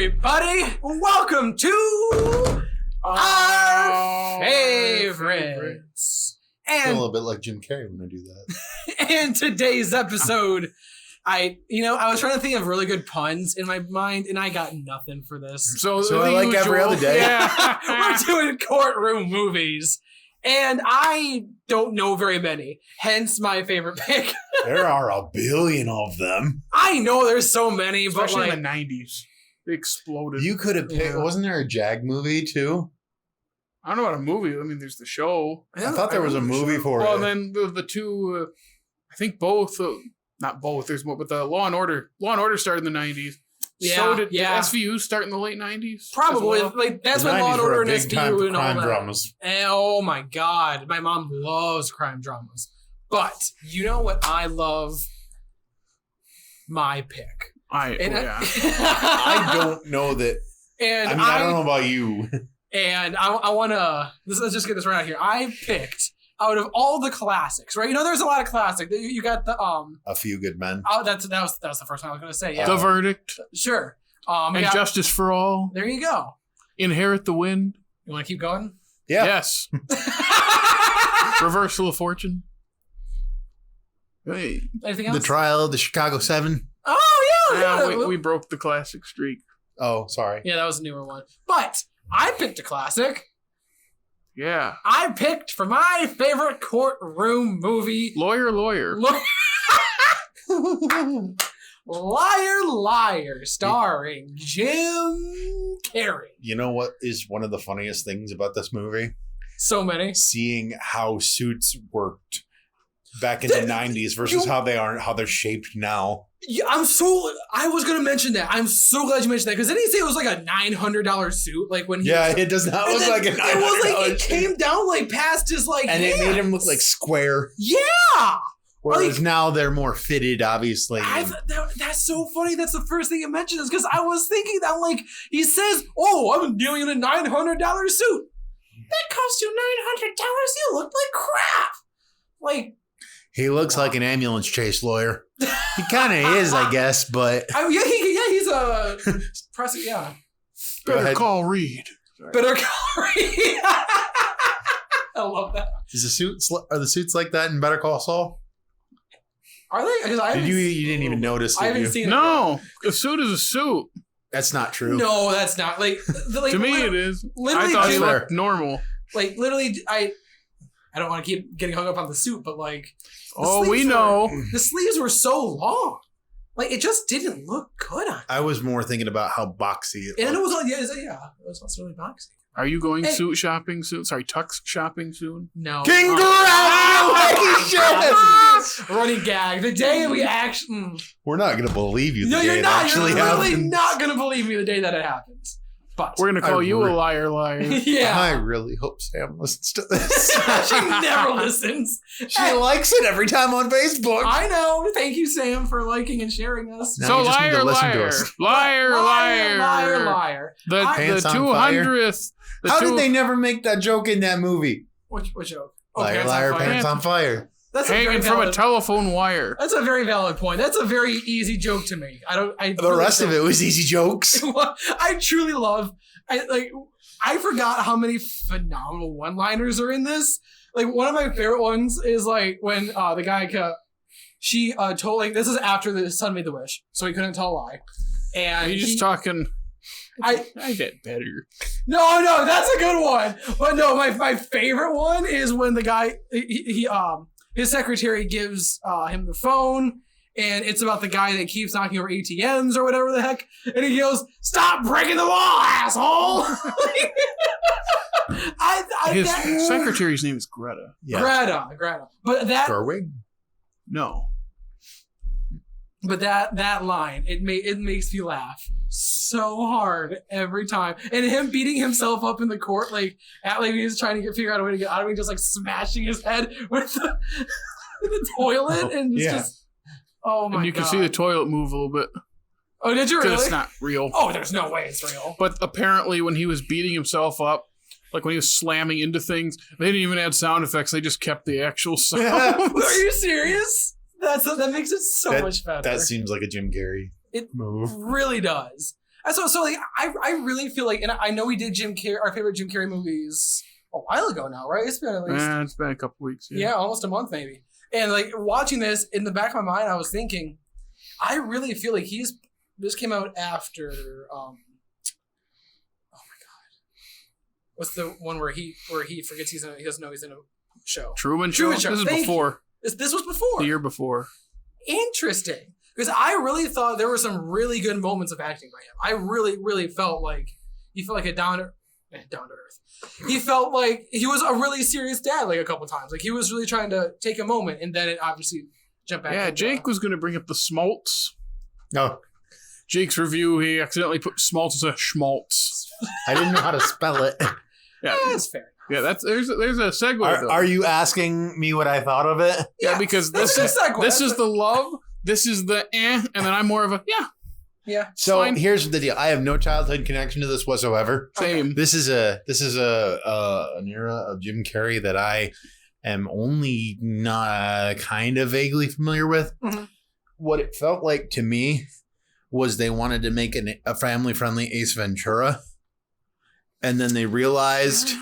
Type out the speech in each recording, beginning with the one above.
everybody. Welcome to our favorites. I feel a And little bit like Jim Carrey when I do that. in today's episode, I was trying to think of really good puns in my mind, and I got nothing for this. So I like every other day. Yeah, we're doing courtroom movies, and I don't know very many. Hence my favorite pick. There are a billion of them. I know there's so many, Especially but in the 90s. They exploded. You could have picked. Yeah. Wasn't there a Jag movie too? I don't know about a movie. I mean, there's the show. I thought there was a movie for Well, it. then the two, I think both, not both, there's more, but the Law and Order. Law and Order started in the 90s. So did SVU start in the late 90s? probably Well? like that's The when Law 90s and were Order a and big time SVU for and all crime that. dramas. And, oh my god, my mom loves crime dramas. But you know what I love? My pick. I don't know that. And I don't know about you. And I want to. Let's just get this right out here. I picked out of all the classics, right? You know, there's a lot of classics. You got the A Few Good Men. Oh, that was the first one I was going to say. Yeah, The Verdict. sure. And yeah, Justice for All. there you go. Inherit the Wind. You want to keep going? Yeah. Yes. Reversal of Fortune. Hey. Anything else? The Trial of the Chicago 7. Oh yeah, Yeah, we broke the classic streak. Oh, sorry. yeah, that was a newer one. But I picked a classic. Yeah. I picked for my favorite courtroom movie, Lawyer. Liar, Liar, starring Jim Carrey. You know what is one of the funniest things about this movie? So many. Seeing how suits worked back in the 90s versus how they're shaped now. Yeah, I was going to mention that. I'm so glad you mentioned that because didn't he say it was like a $900 suit? Like when he Yeah, was, it does not and look then like a it was like $900 it came down like past his like and it made him look hands. like square. Yeah. Whereas Like- now they're more fitted, obviously. That's so funny. That's the first thing you mentioned is because I was thinking that like he says, "Oh, I'm dealing in a $900 suit." That cost you $900. You look like crap. Like He looks like an ambulance chase lawyer. He kind of is, I guess, but he's a yeah. Go Better ahead. call Reed. Better call. I love that. are the suits like that in Better Call Saul? Are they? 'Cause I Did haven't you didn't even notice? I Did haven't you? seen it. No, a suit is a suit. That's not true. No, that's not like To me, it is. literally I thought he just- looked normal. like literally. I don't want to keep getting hung up on the suit, but like. the Oh, we sleeves know. the sleeves were so long, like it just didn't look good on. I was more thinking about how boxy it And it looked. was it was also really boxy. Are you going Hey. suit shopping soon? Sorry, tux shopping soon? No. Congratulations! Running gag. The day we actually. We're not going to believe you. The No, day you're it not. actually You're literally happened. not going to believe me the day that it happens. But. We're going to call I you a re- liar. I yeah. really hope Sam listens to this. She never listens. She likes it every time on Facebook. I know. Thank you, Sam, for liking and sharing us. Now So you just need to listen to us. liar. Liar. The Pants on 200th. How did they never make that joke in that movie? What joke? Liar, Pants on liar, Fire. pants on fire. That's a very hanging from a valid- telephone wire? That's a very valid point. That's a very easy joke to make. The rest of it was easy jokes. I truly love. I forgot how many phenomenal one-liners are in this. Like one of my favorite ones is like when the guy she told like this is after the son made the wish, so he couldn't tell a lie. And Are you just talking? I get better. no, that's a good one. But no, my favorite one is when the guy he his secretary gives him the phone. And it's about the guy that keeps knocking over ATMs or whatever the heck. And he goes, "Stop breaking the law, asshole!" His secretary's name is Greta. Yeah. Greta. But that, Gerwig? No. but that line, it makes me laugh so hard every time. And him beating himself up in the court, like he's trying to figure out a way to get out of it, just like smashing his head with the toilet, and it's just. Oh my god. And you can see the toilet move a little bit. Oh, did you really? Because it's not real. Oh, there's no way it's real. But apparently when he was beating himself up, like when he was slamming into things, they didn't even add sound effects. They just kept the actual sound. Are you serious? That makes it so much better. That seems like a Jim Carrey It move. really does. So like I really feel like, and I know we did our favorite Jim Carrey movies a while ago now, right? It's been at least it's been a couple weeks. Yeah, almost a month maybe. And like watching this in the back of my mind, I was thinking, I really feel like this came out after oh my god, what's the one where he forgets he doesn't know he's in a show? Truman Show. This is before. This was before. The year before. Interesting. Because I really thought there were some really good moments of acting by him. I really, really felt like he felt like a down to earth. He felt like he was a really serious dad like a couple times. Like he was really trying to take a moment, and then it obviously jumped back. Yeah, Jake was going to bring up the schmaltz. No. Jake's review, he accidentally put schmaltz as a schmaltz. I didn't know how to spell it. Yeah, that's fair. Yeah, there's a segue. Are you asking me what I thought of it? Yeah, because this is the love, this is the and then I'm more of a Yeah. So fine. here's the deal. I have no childhood connection to this whatsoever. Same. This is an era of Jim Carrey that I am only not kind of vaguely familiar with. Mm-hmm. What it felt like to me was they wanted to make a family-friendly Ace Ventura, and then they realized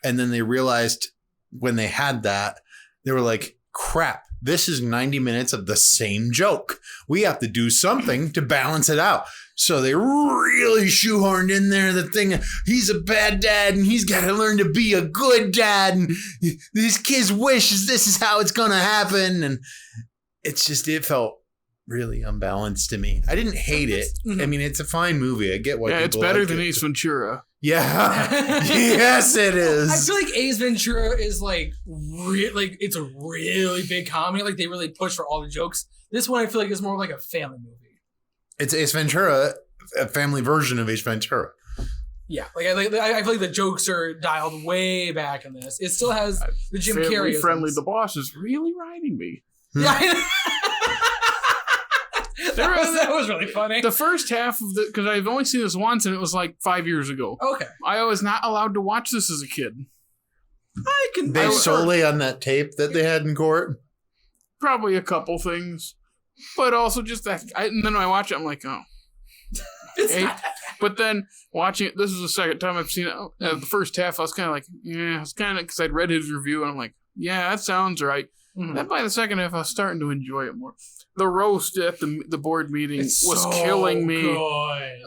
when they had that, they were like, crap. This is 90 minutes of the same joke. We have to do something to balance it out. So they really shoehorned in there the thing. He's a bad dad and he's got to learn to be a good dad. And his kid's wish is this is how it's going to happen. And it felt really unbalanced to me. I didn't hate it. I mean, it's a fine movie. I get why people it's better like than it. Ace Ventura. Yeah. Yes, it is. I feel like Ace Ventura is like it's a really big comedy. Like they really push for all the jokes. This one I feel like is more like a family movie. It's Ace Ventura, a family version of Ace Ventura. Yeah, I feel like the jokes are dialed way back in this. It still has the Jim Carrey friendly. The boss is really riding me. Yeah. That was really funny. The first half of because I've only seen this once and it was like 5 years ago. Okay. I was not allowed to watch this as a kid. Based solely on that tape that they had in court? Probably a couple things. But also just that. And then when I watch it, I'm like, oh. But then watching it, this is the second time I've seen it. The first half, I was kind of like, yeah. It's kind of because I'd read his review and I'm like, yeah, that sounds right. Mm-hmm. Then by the second half, I was starting to enjoy it more. The roast at the board meeting was killing me. Good.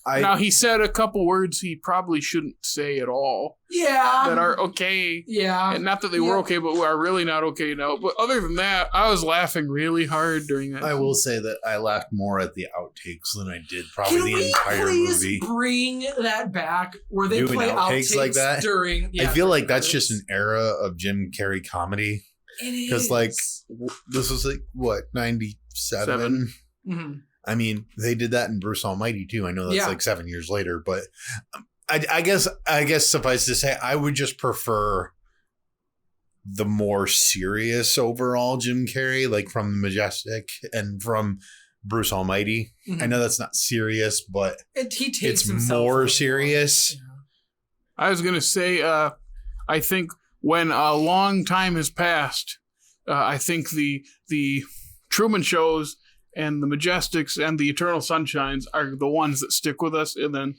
Now, he said a couple words he probably shouldn't say at all. Yeah. That are okay. Yeah. And not that they were okay, but are really not okay now. But other than that, I was laughing really hard during that. I will say that I laughed more at the outtakes than I did probably the entire movie. Bring that back where they play outtakes like that during. I feel like that's just an era of Jim Carrey comedy. Because this was like what 97. Mm-hmm. I mean, they did that in Bruce Almighty too. I know that's like 7 years later, but I guess suffice to say, I would just prefer the more serious overall Jim Carrey, like from The Majestic and from Bruce Almighty. Mm-hmm. I know that's not serious, but it's more serious. Yeah. I was gonna say, I think when a long time has passed, I think the Truman Shows and the Majestics and the Eternal Sunshines are the ones that stick with us, and then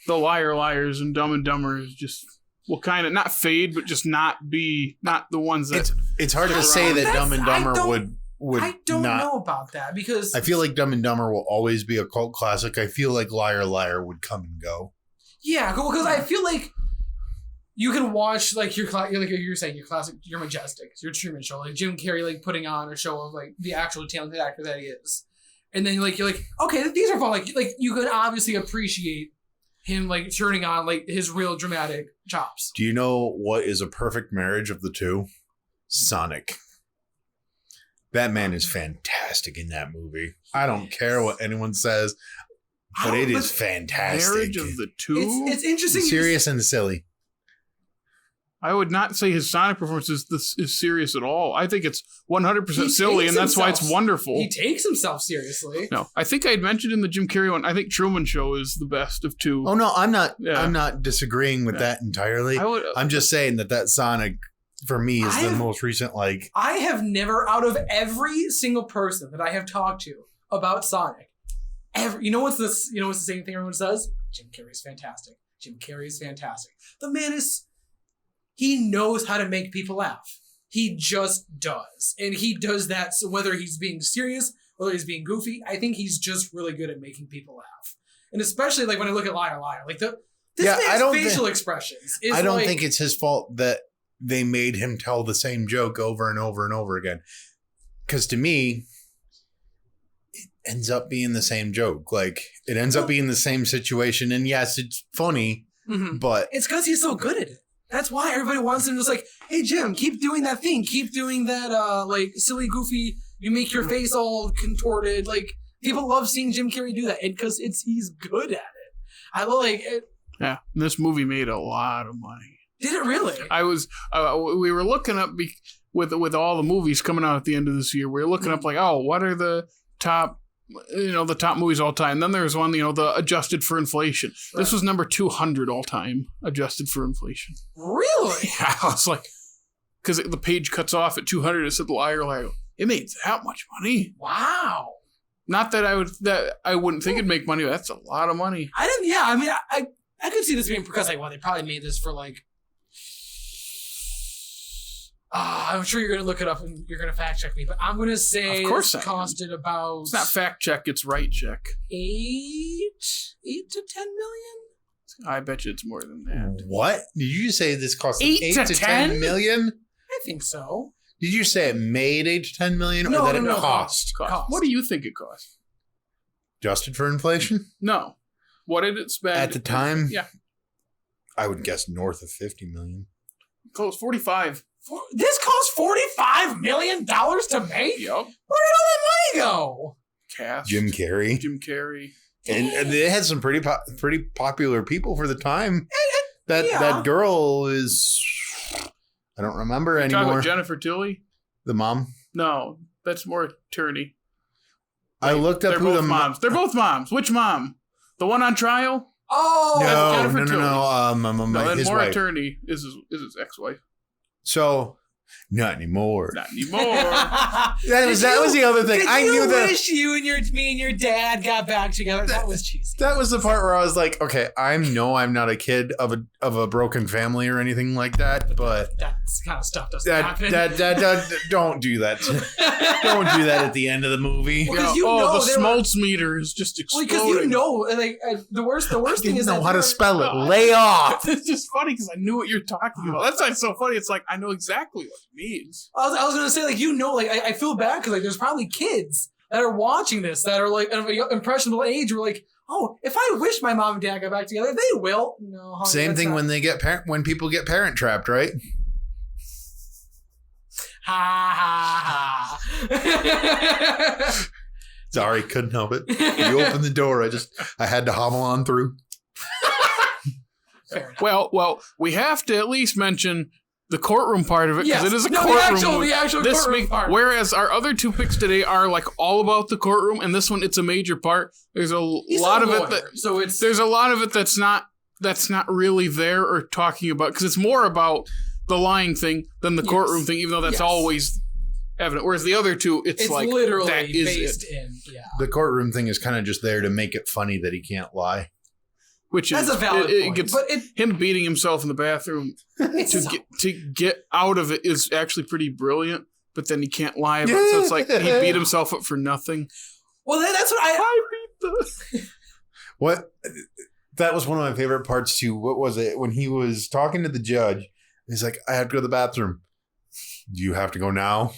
the Liars and Dumb and Dumber just will kind of not fade, but just not the ones that. It's hard to say that Dumb and Dumber would. I don't know about that because I feel like Dumb and Dumber will always be a cult classic. I feel like Liar would come and go. Yeah, because I feel like you can watch like you're saying your classic, your Majestic, your Truman Show, like Jim Carrey like putting on a show of like the actual talented actor that he is, and then you're like okay, these are fun. Like you could obviously appreciate him like turning on like his real dramatic chops. Do you know what is a perfect marriage of the two? Sonic. That man is fantastic in that movie. I don't care what anyone says, but it is fantastic. Marriage of the two. It's interesting. Serious and silly. I would not say his Sonic performance is serious at all. I think it's 100% silly, and that's why it's wonderful. He takes himself seriously. No, I think I had mentioned in the Jim Carrey one, I think Truman Show is the best of two. Oh, no, I'm not I'm not disagreeing with that entirely. I'm just saying that Sonic, for me, is the most recent, like... I have never, out of every single person that I have talked to about Sonic, You know what's the same thing everyone says? Jim Carrey's fantastic. Jim Carrey is fantastic. The man he knows how to make people laugh. He just does. And he does that, so whether he's being serious, whether he's being goofy, I think he's just really good at making people laugh. And especially like when I look at Liar Liar, like this man's facial expressions is I don't think it's his fault that they made him tell the same joke over and over and over again. Because to me, it ends up being the same joke. Like, it ends up being the same situation. And yes, it's funny, but... It's because he's so good at it. That's why everybody wants him just like, hey, Jim, keep doing that thing. Keep doing that, like, silly, goofy, you make your face all contorted. Like, people love seeing Jim Carrey do that. And because he's good at it. I like it. Yeah, this movie made a lot of money. Did it really? We were looking up with all the movies coming out at the end of this year. We were looking up like, oh, what are the top movies all time? And then there's one, the adjusted for inflation. Right. This was number 200 all time, adjusted for inflation. Really? Yeah, I was like, because the page cuts off at 200. It said Liar Liar. It made that much money. Wow. Not that I wouldn't think it'd make money. But that's a lot of money. I didn't. Yeah, I mean, I could see this being because they probably made this for like. I'm sure you're going to look it up and you're going to fact check me, but I'm going to say it costed about... It's not fact check, it's right check. 8 to 10 million? I bet you it's more than that. What? Did you say this cost 8 to 10 million? I think so. Did you say it made 8 to 10 million or it cost? What do you think it cost? Adjusted for inflation? No. What did it spend? At the time? Yeah. I would guess north of 50 million. Close, 45. This cost $45 million to make? Yep. Where did all that money go? Cast. Jim Carrey. And it had some pretty popular people for the time. That girl is... I don't remember anymore. Talking about Jennifer Tilly? The mom? No, that's more attorney. I looked up who the moms. They're both moms. Which mom? The one on trial? Oh, no. His more wife. Attorney is his ex-wife. So, not anymore. Not anymore. that was the other thing. I knew that. Wish me and your dad got back together. That was cheesy. That was the part where I was like, okay, I'm not a kid of a broken family or anything like that, but that kind of stuff doesn't happen. Don't do that. Don't do that at the end of the movie. Well, the Smoltz meter is just exploding. Because the worst thing is know how to spell it. Lay off. It's just funny because I knew what you're talking about. That's why it's so funny. It's like I know exactly what it means. I was gonna say I feel bad because there's probably kids that are watching this that are like of an impressionable age. Who are like, oh, if I wish my mom and dad got back together, they will. No, honey, same thing when people get parent trapped, right? Ha ha ha. Sorry, couldn't help it. You opened the door. I had to hobble on through. Well, we have to at least mention the courtroom part of it because it is a courtroom. The actual courtroom part. Whereas our other two picks today are like all about the courtroom, and this one it's a major part. There's a lot of it there's a lot of it that's not really there or talking about because it's more about the lying thing than the courtroom thing, even though that's always evident. Whereas the other two, it's like literally that is based it. in. Yeah. The courtroom thing is kind of just there to make it funny that he can't lie. Which that's is a valid point. But him beating himself in the bathroom to get out of it is actually pretty brilliant. But then he can't lie about it, so it's like he beat himself up for nothing. Well, that's what I beat the. What? That was one of my favorite parts too. What was it when he was talking to the judge? He's like, "I have to go to the bathroom. Do you have to go now?"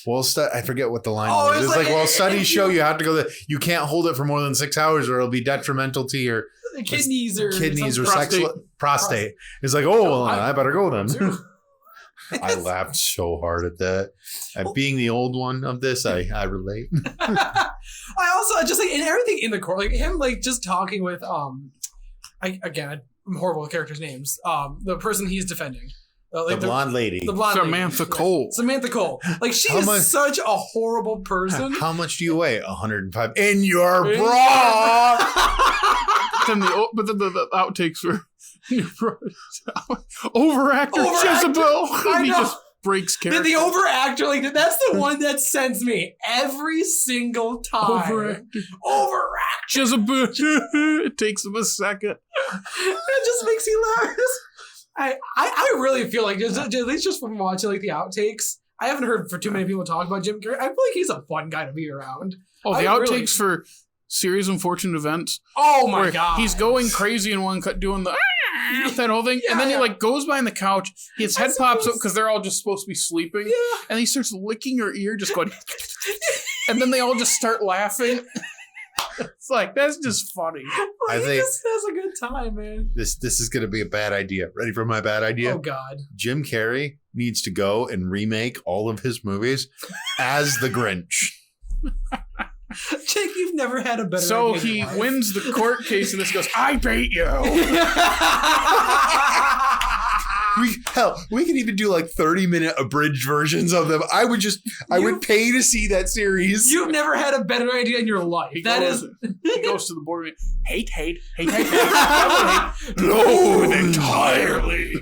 Well, I forget what the line was. It's like, studies show you have to go. You can't hold it for more than 6 hours, or it'll be detrimental to your kidneys or prostate. It's like, I better go then. I laughed so hard at that. Being the old one of this, I relate. I also just like in everything in the court, like him, like just talking with I'm horrible with characters' names. The person he's defending. The blonde lady. Samantha Cole. Samantha Cole. Like, she is such a horrible person. How much do you weigh? 105. In your bra! Then the outtakes were overactor Jezebel. He just breaks character. The overactor, like that's the one that sends me every single time. Overact. She has a it takes him a second. It just makes me laugh. I really feel like at least just from watching like the outtakes, I haven't heard for too many people talk about Jim Carrey. I feel like he's a fun guy to be around. Oh, the outtakes for Series of Unfortunate Events. Oh my god, he's going crazy in one cut, doing the that whole thing, and then he like goes behind the couch. His head pops up because they're all just supposed to be sleeping, and he starts licking her ear, just going, and then they all just start laughing. It's like that's just funny. I think this has a good time, man. This is going to be a bad idea. Ready for my bad idea? Oh God! Jim Carrey needs to go and remake all of his movies as the Grinch. Jake, you've never had a better idea. So he wins the court case, and this goes, "I beat you." We could even do like 30-minute abridged versions of them. I would pay to see that series. You've never had a better idea in your life. He goes to the board and hate. Loathe entirely.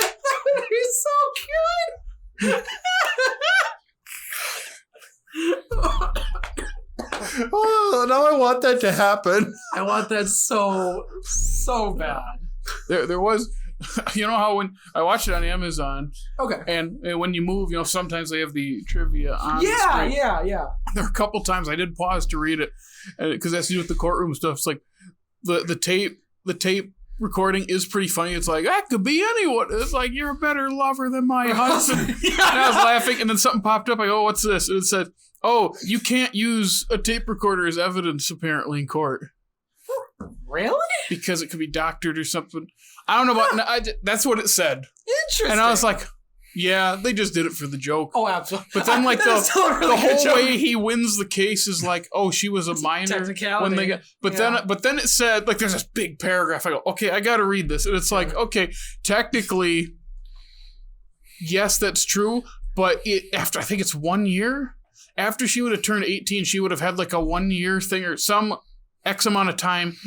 That would be so good. Oh, now I want that to happen. I want that so bad. There was, you know how when I watched it on Amazon, okay, and when you move, sometimes they have the trivia on. The screen. Yeah. There were a couple times I did pause to read it because that's to do with the courtroom stuff. It's like the tape recording is pretty funny. It's like that could be anyone. It's like you're a better lover than my husband. And I was laughing, and then something popped up. I go, oh, "What's this?" And it said, "Oh, you can't use a tape recorder as evidence apparently in court." Really? Because it could be doctored or something. I don't know about. That's what it said. Interesting. And I was like, yeah, they just did it for the joke. Oh, absolutely. But then, like the whole way he wins the case is like, oh, she was a minor when they got. But then it said like there's this big paragraph. I go, okay, I got to read this, and it's like, okay, technically, yes, that's true, but after I think it's 1 year after she would have turned 18, she would have had like a 1 year thing or some X amount of time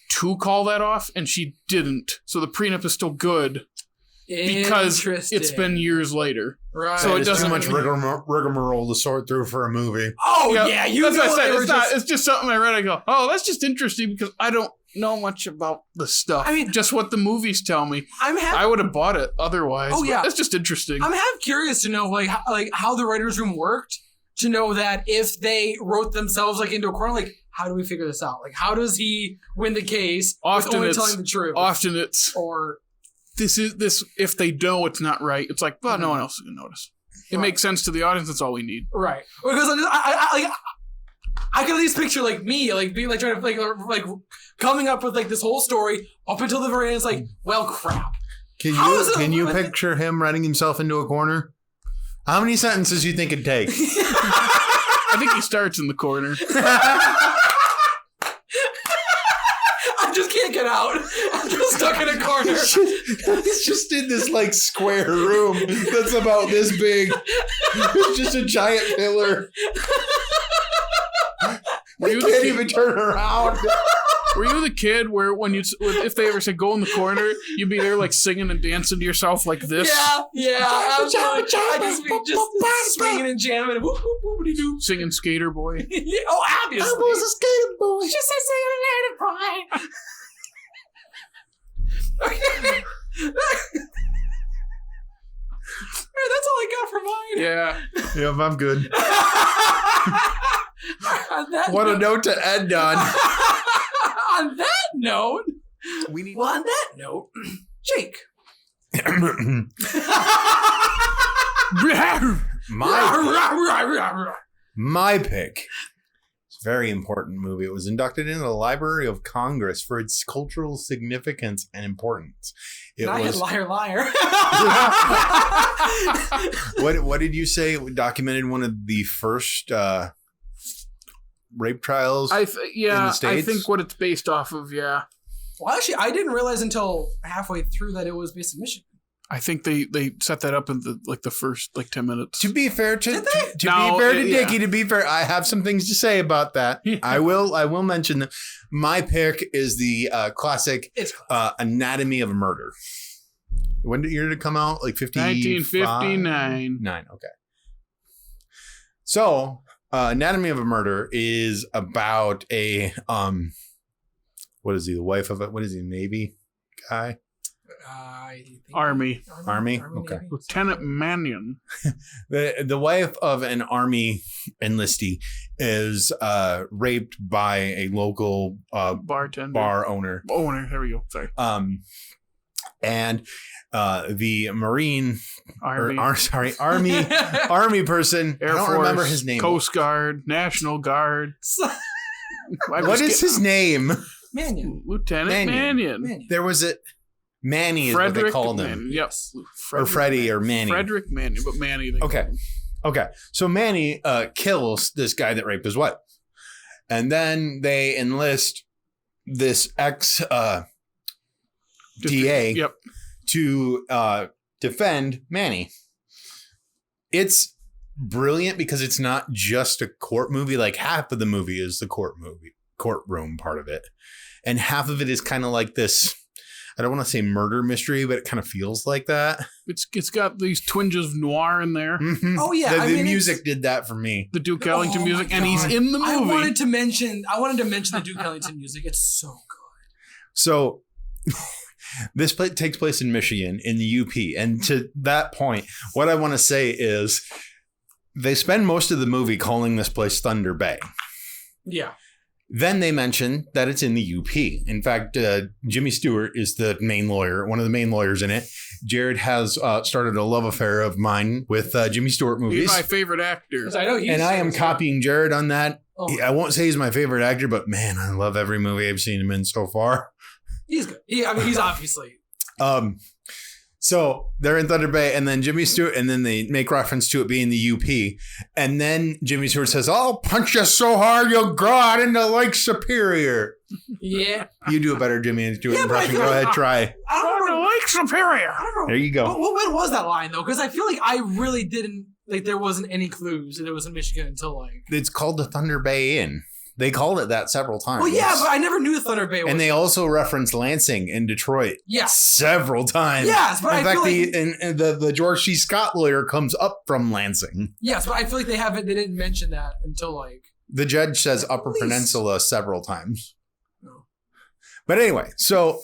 to call that off, and she didn't. So the prenup is still good because it's been years later. Right. So it doesn't too much rigmarole to sort through for a movie. Oh yeah, that's what I said. It's just something I read. I go, oh, that's just interesting because I don't know much about the stuff. I mean, just what the movies tell me. I would have bought it otherwise. Oh yeah, that's just interesting. I'm half curious to know like how the writers' room worked. To know that if they wrote themselves like into a corner, like how do we figure this out? Like how does he win the case with only telling the truth? Often it's this if they know it's not right, it's like, well, no one else is gonna notice. It makes sense to the audience. That's all we need. Right. Because I can at least picture like me like being like trying to like coming up with like this whole story up until the very end. It's like, well, crap. Can you picture him writing himself into a corner? How many sentences do you think it'd take? I think he starts in the corner. I just can't get out. I'm just stuck in a corner. He's just in this like square room that's about this big. It's just a giant pillar. You can't even turn around. Were you the kid where if they ever said go in the corner, you'd be there like singing and dancing to yourself like this? Yeah. I just swinging and jamming. Singing Skater Boy. Yeah, oh, obviously. I was a skater boy. She said singing a native boy. Okay. Man, that's all I got for mine. Yeah. Yep, I'm good. What a note to end on. On that note, on that note, Jake. My pick. It's a very important movie. It was inducted into the Library of Congress for its cultural significance and importance. Liar, liar. What did you say? It documented one of the first rape trials in the States? I think what it's based off of, yeah. Well, actually, I didn't realize until halfway through that it was based in Michigan. I think they set that up in the first 10 minutes. To be fair to Dickey, I have some things to say about that. Yeah. I will mention that my pick is the classic Anatomy of a Murder. When did year did it come out? Like 1959. 9. Okay. So, Anatomy of a Murder is about a what is he? The wife of it? What is he? Navy guy? Army. Okay. Navy. Lieutenant Mannion. The wife of an army enlistee is raped by a local Bartender. bar owner. There we go. Sorry. And the Marine Army. Army person. Air I don't Force, remember his name. Coast Guard, National Guard. What is his name? Mannion. Lieutenant Mannion. There was a Manny is Frederick what they called him. Mannion. Yep. Or Freddie or Manny. Frederick Mannion, but Manny. Okay. Okay. So Manny kills this guy that raped his wife. And then they enlist this ex DA Yep. to defend Manny. It's brilliant because it's not just a court movie. Like half of the movie is the courtroom part of it. And half of it is kind of like this, I don't want to say murder mystery, but it kind of feels like that. It's got these twinges of noir in there. Mm-hmm. Oh yeah, The music did that for me. The Duke Ellington music, my and he's God. in the movie. I wanted to mention the Duke Ellington music. It's so good. So this takes place in Michigan in the UP. And to that point, what I want to say is they spend most of the movie calling this place Thunder Bay. Yeah. Then they mention that it's in the UP. In fact, Jimmy Stewart is the main lawyer, one of the main lawyers in it. Jared has started a love affair of mine with Jimmy Stewart movies. He's my favorite actor. I know I am copying Jared on that. Oh. I won't say he's my favorite actor, but man, I love every movie I've seen him in so far. He's good. He's obviously. So they're in Thunder Bay, and then Jimmy Stewart, and then they make reference to it being the UP. And then Jimmy Stewart says, "I'll punch you so hard you'll go out into Lake Superior." Yeah. You do a better Jimmy Stewart Yeah, but I impression. feel Go like- ahead, try. I don't remember. Lake Superior. I don't know. There you go. When was that line though? Because I feel like I really didn't like. There wasn't any clues that it was in Michigan until like. It's called the Thunder Bay Inn. They called it that several times. Well, yeah, but I never knew Thunder Bay was. And they also referenced Lansing in Detroit. Yes. Several times. Yes, but in I fact, feel like the George C. Scott lawyer comes up from Lansing. yes, but I feel like they didn't mention that until like. The judge says Upper Please. Peninsula several times. No. But anyway, so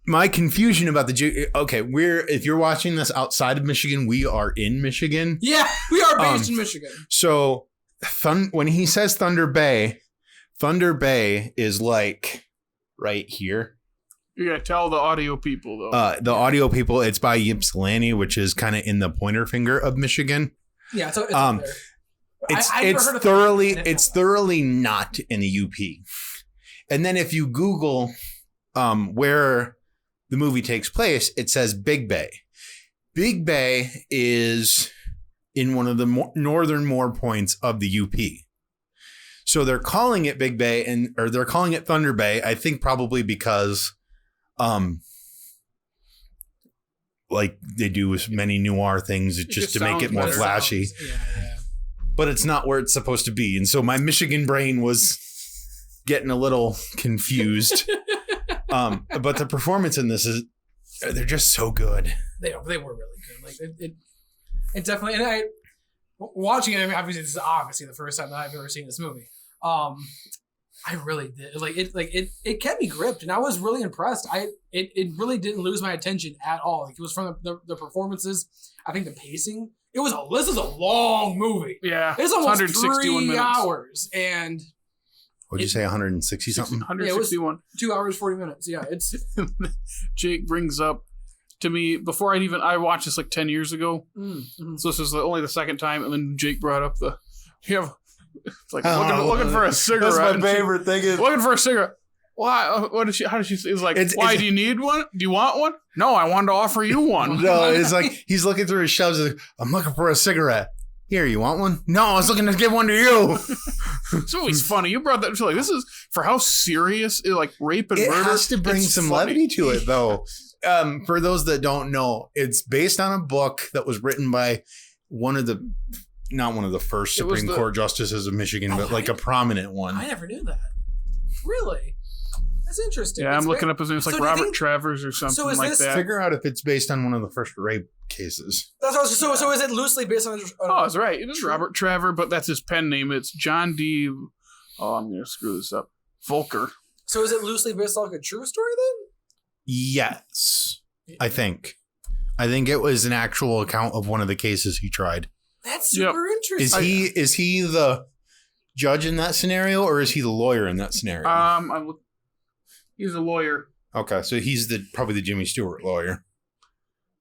my confusion about if you're watching this outside of Michigan, we are in Michigan. Yeah, we are based in Michigan. So when he says Thunder Bay is like right here. You gotta tell the audio people though. The audio people, it's by Ypsilanti, which is kind of in the pointer finger of Michigan. Yeah, so it's up there. It's thoroughly not in the UP. And then if you Google where the movie takes place, it says Big Bay. Big Bay is in one of the northern points of the UP. So they're calling it Big Bay or they're calling it Thunder Bay. I think probably because like they do with many noir things, just to make it more better. flashy. Yeah. But it's not where it's supposed to be. And so my Michigan brain was getting a little confused. But the performance in this they're just so good. They were really good. Like it definitely, and I watching it, I mean, obviously this is obviously the first time that I've ever seen this movie. I really did it kept me gripped, and I was really impressed. It really didn't lose my attention at all. Like it was from the performances. I think the pacing. This is a long movie. Yeah, It's almost 161 3 minutes. hours, and What'd you say, 160 something? 161. 2 hours 40 minutes. Yeah, it's Jake brings up to me before I watched this like 10 years ago. mm-hmm. So this is only the second time, and then Jake brought up it's like Oh, looking for a cigarette. That's and my she- favorite thing. Is Looking for a cigarette. Why? What did she? How did she say? It's like, It's- why it's- do you need one? Do you want one? No, I wanted to offer you one. No, it's like he's looking through his shelves. Like, I'm looking for a cigarette. Here, you want one? No, I was looking to give one to you. It's always funny. You brought that. Like, this is for how serious, rape and It murder. has to bring it's some funny. levity to it, though. For those that don't know, it's based on a book that was written by not one of the first It was Supreme Court justices of Michigan, but like a prominent one. I never knew that. Really? That's interesting. Yeah, I'm looking up his name. It's like So do you Robert think- Travers or something is like this- that. Figure out if it's based on one of the first rape cases. That's what I was, so is it loosely based on? Oh, that's right. It is True. Robert Traver, but that's his pen name. It's John D. Oh, I'm gonna screw this up. Volker. So is it loosely based on like a true story then? Yes, I think. I think it was an actual account of one of the cases he tried. That's super interesting. Is he the judge in that scenario, or is he the lawyer in that scenario? He's a lawyer. Okay, so he's probably the Jimmy Stewart lawyer.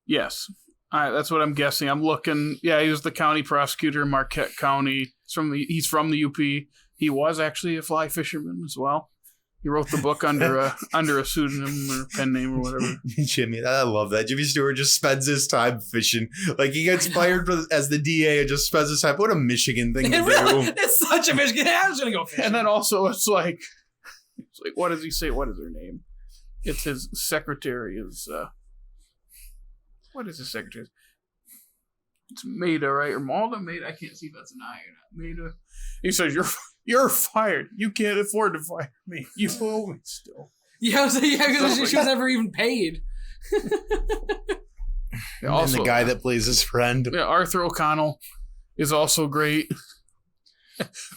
Yes. That's what I'm guessing. I'm looking. Yeah, he was the county prosecutor in Marquette County. He's from the UP. He was actually a fly fisherman as well. He wrote the book under a pseudonym or pen name or whatever. Jimmy, I love that. Jimmy Stewart just spends his time fishing. Like he gets fired as the DA and just spends his time. What a Michigan thing to do. It's such a Michigan. I was gonna go fishing. And then also it's like, what does he say? What is her name? It's his secretary is what is his secretary? It's Maida, right? Or Malda Maida? I can't see if that's an I or not. Maida. He says, You're fired. You can't afford to fire me. You owe me still. Yeah, because she was never even paid. And also, the guy that plays his friend. Yeah, Arthur O'Connell is also great.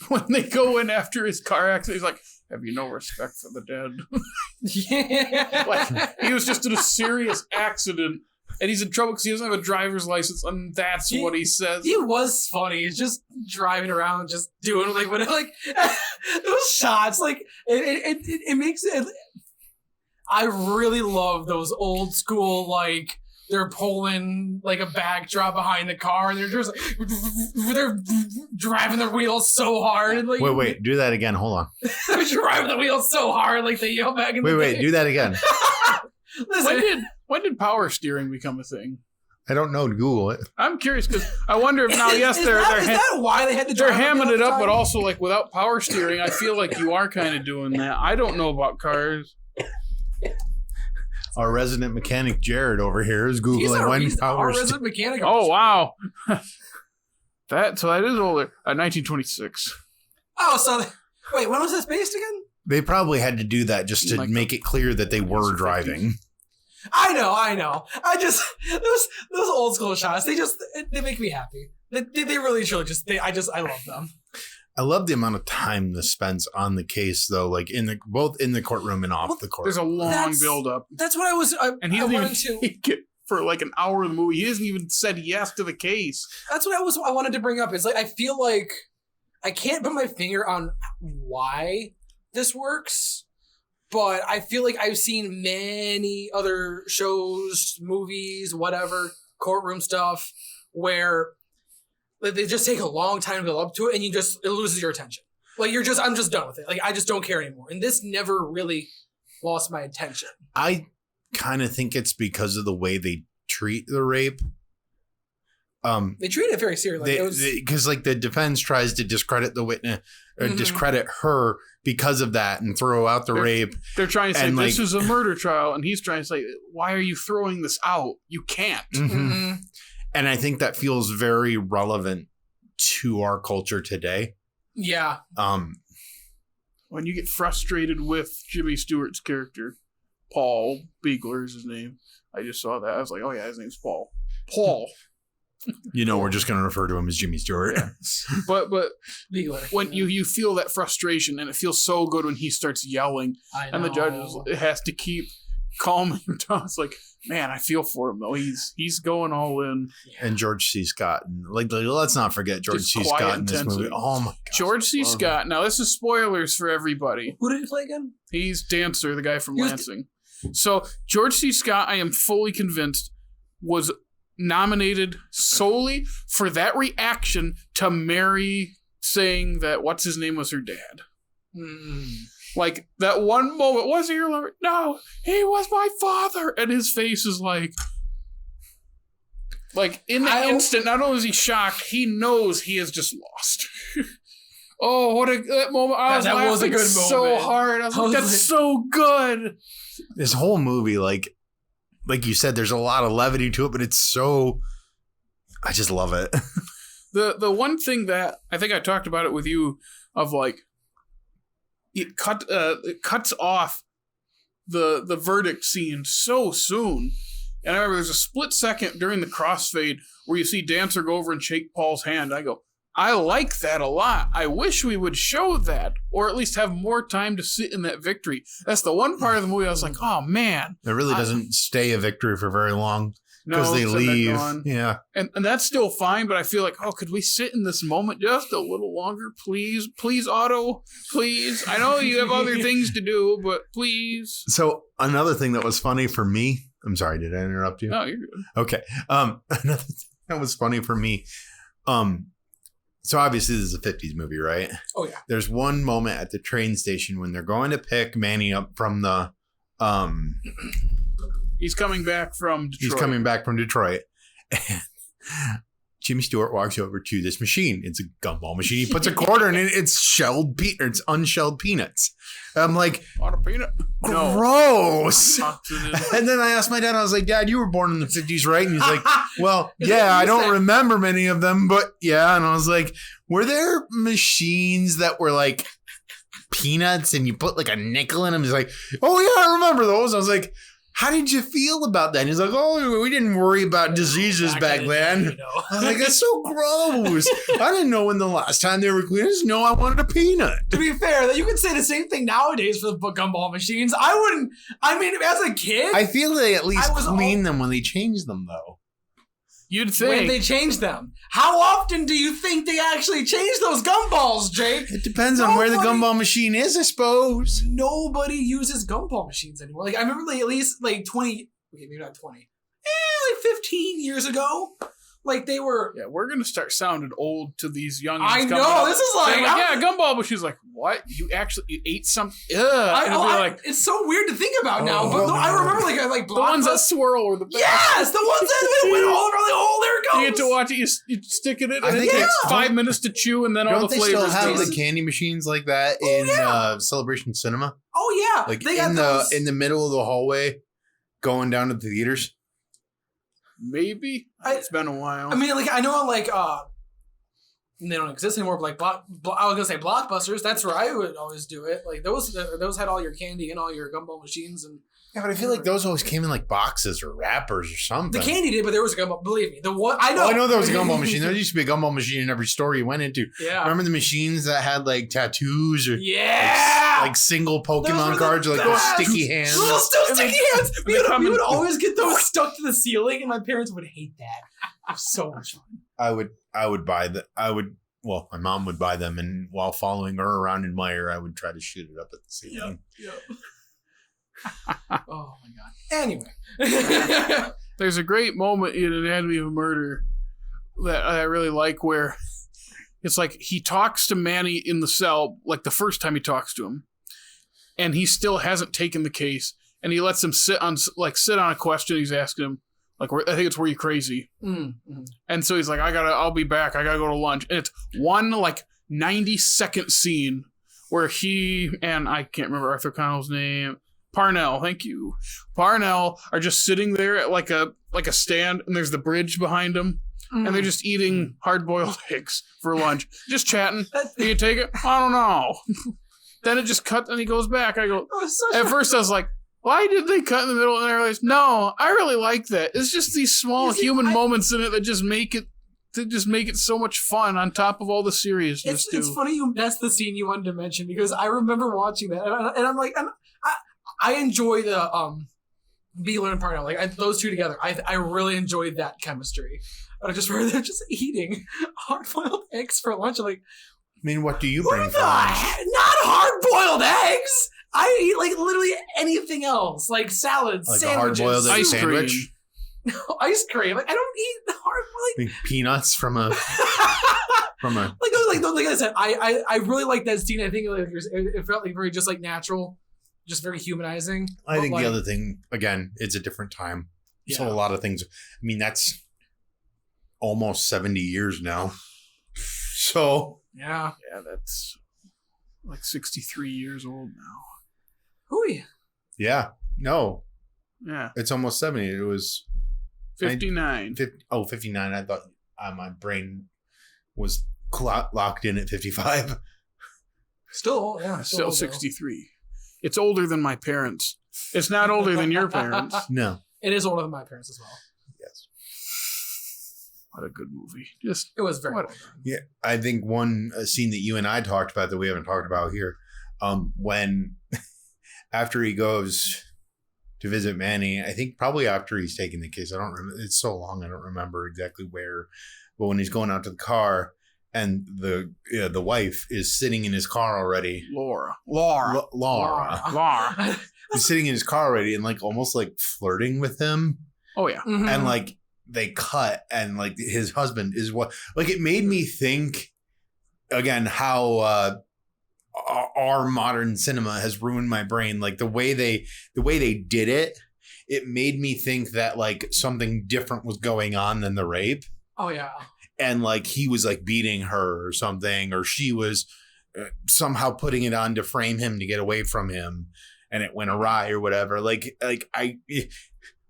When they go in after his car accident, he's like, have you no respect for the dead? Yeah. Like, he was just in a serious accident, and he's in trouble because he doesn't have a driver's license, and that's what he says. He was funny. He's just driving around, just doing like those shots. Like it makes it. I really love those old school like. They're pulling like a backdrop behind the car, and they're driving their wheels so hard. And, like, wait, do that again. Hold on. They're driving the wheels so hard, like they yell back in the day. Wait, do that again. Listen, when did power steering become a thing? I don't know. Google it. I'm curious because I wonder if now, yes, is that why they had to they're drive hamming it up, time? but also like without power steering, I feel like you are kind of doing that. I don't know about cars. Our resident mechanic Jared over here is Googling when power resident mechanic. Oh wow, that is older. 1926. Oh, so wait, when was this based again? They probably had to do that just to make it clear that they were driving. I know. I just those old school shots. They make me happy. They really truly I love them. I love the amount of time this spends on the case, though, like both in the courtroom and off the court. There's a long build up. That's what I was. And he didn't even take it for like an hour of the movie. He hasn't even said yes to the case. That's what I wanted to bring up. Is like I feel like I can't put my finger on why this works, but I feel like I've seen many other shows, movies, whatever, courtroom stuff where they just take a long time to build up to it, and it loses your attention. Like I'm just done with it. Like I just don't care anymore. And this never really lost my attention. I kind of think it's because of the way they treat the rape. They treat it very seriously. Because like the defense tries to discredit the witness or discredit her because of that and throw out the rape. They're trying to say this is a murder trial, and he's trying to say, why are you throwing this out? You can't. Mm-hmm. And I think that feels very relevant to our culture today. Yeah. When you get frustrated with Jimmy Stewart's character, Paul Beagler is his name. I just saw that. I was like, oh yeah, his name's Paul. Paul. We're just going to refer to him as Jimmy Stewart. Yeah. But Beagler. When you feel that frustration, and it feels so good when he starts yelling, and the judge has to keep calming down. It's like, man, I feel for him though. He's going all in. And George C. Scott, and let's not forget George C. Scott in this movie. Oh my God, George C. Scott. Now this is spoilers for everybody. Who did he play again? He's Dancer, the guy from Lansing. So George C. Scott, I am fully convinced, was nominated solely for that reaction to Mary saying that what's his name was her dad. Like that one moment, was he your lover? No, he was my father. And his face is like in the instant, not only is he shocked, he knows he has just lost. Oh, what that moment. I was laughing was a good so moment. Hard. I was like, that's so good. This whole movie, like you said, there's a lot of levity to it, but it's so, I just love it. The one thing that I think I talked about it with you of like, it cuts off the verdict scene so soon. And I remember there's a split second during the crossfade where you see Dancer go over and shake Paul's hand. I go, I like that a lot. I wish we would show that, or at least have more time to sit in that victory. That's the one part of the movie I was like, oh man. It really doesn't stay a victory for very long because they so leave. Yeah. And that's still fine, but I feel like, could we sit in this moment just a little longer, please? Please, Otto, please. I know you have other things to do, but please. So another thing that was funny for me, I'm sorry, did I interrupt you? No, you're good. Okay. Another thing that was funny for me, so obviously this is a 50s movie, right? Oh yeah. There's one moment at the train station when they're going to pick Manny up from the He's coming back from Detroit. He's coming back from Detroit. And Jimmy Stewart walks over to this machine. It's a gumball machine. He puts a quarter in it. It's it's unshelled peanuts. I'm like, on a peanut. Gross. No. And then I asked my dad, I was like, Dad, you were born in the 50s, right? And he's like, well, yeah, I don't remember many of them, but yeah. And I was like, were there machines that were like peanuts and you put like a nickel in them? He's like, oh yeah, I remember those. I was like, how did you feel about that? And he's like, oh, we didn't worry about diseases back then. I was like, that's so gross. I didn't know when the last time they were clean. I just know I wanted a peanut. To be fair, that you could say the same thing nowadays for the gumball machines. I mean, as a kid. I feel they at least clean them when they change them, though. You'd think. When they change them. How often do you think they actually change those gumballs, Jake? It depends on where the gumball machine is, I suppose. Nobody uses gumball machines anymore. Like, I remember like, at least like 20, okay, maybe not 20, like 15 years ago. Like, they were... Yeah, we're going to start sounding old to these young... I know, this is like... yeah, gumball, but she's like, what? You ate something? Ugh. It's so weird to think about now, but I remember like the ones that swirl were the best. Yes, the ones that went all over, like, there it goes. You get to watch it, you stick it in, I and think it takes 5 minutes to chew, and then all the flavors... Don't they still have the candy machines like that in Celebration Cinema? Oh, yeah. Like in the middle of the hallway, going down to the theaters? Maybe it's been a while. I mean, like I know, like they don't exist anymore. But like, I was gonna say Blockbusters. That's where I would always do it. Like those had all your candy and all your gumball machines and. Yeah, but I feel like those always came in like boxes or wrappers or something. The candy did, but there was a gumball. Believe me, the one I know. Oh, I know there was a gumball machine. There used to be a gumball machine in every store you went into. Yeah. Remember the machines that had like tattoos or like single Pokemon cards or like those sticky hands. Those sticky hands. We would always get those stuck to the ceiling, and my parents would hate that. It was so much fun. I would buy that. Well, my mom would buy them, and while following her around in Meyer, I would try to shoot it up at the ceiling. Yep. Oh my god. Anyway. There's a great moment in Anatomy of a Murder that I really like where it's like he talks to Manny in the cell, like the first time he talks to him, and he still hasn't taken the case, and he lets him sit on a question he's asking him, like, I think it's, were you crazy? Mm-hmm. And so he's like, I'll be back, I gotta go to lunch. And it's one like 90-second scene where he and I can't remember Arthur Connell's name, Parnell, thank you. Parnell are just sitting there at like a stand, and there's the bridge behind them, and they're just eating hard-boiled eggs for lunch, just chatting. Do you take it? I don't know. Then it just cuts, and he goes back. I go. At first, I was like, why did they cut in the middle? And I realized, no, I really like that. It's just these small human moments in it that just make it so much fun on top of all the seriousness. It's funny that's the scene you wanted to mention, because I remember watching that, and I'm like, I enjoy the Beeler and Parnell, like those two together. I really enjoyed that chemistry. But I just remember they're just eating hard-boiled eggs for lunch. I'm like, I mean, what do you bring for lunch? Not hard-boiled eggs. I eat like literally anything else, like salads, like sandwiches, a hard-boiled egg sandwich. Cream. No, ice cream. Like I don't eat hard-boiled. Like peanuts from a. Like I said, I really like that scene. I think it felt like very just like natural. Just very humanizing. I think the other thing, again, it's a different time. Yeah. So a lot of things, I mean, that's almost 70 years now. So. Yeah, that's like 63 years old now. Hooey. Yeah. No. Yeah. It's almost 70. It was 59. 59. I thought my brain was locked in at 55. Still 63. It's older than my parents. It's not older than your parents. No. It is older than my parents as well. Yes. What a good movie. It was very well done. Yeah, I think one scene that you and I talked about that we haven't talked about here, when after he goes to visit Manny, I think probably after he's taken the case. I don't remember. It's so long, I don't remember exactly where. But when he's going out to the car, and the wife is sitting in his car already. Laura. He's sitting in his car already and like almost like flirting with him. Oh yeah. Mhm. And like they cut and like his husband is what like it made me think again how our modern cinema has ruined my brain. Like the way they did it, it made me think that like something different was going on than the rape. Oh yeah. And like he was like beating her or something, or she was somehow putting it on to frame him to get away from him, and it went awry or whatever. Like I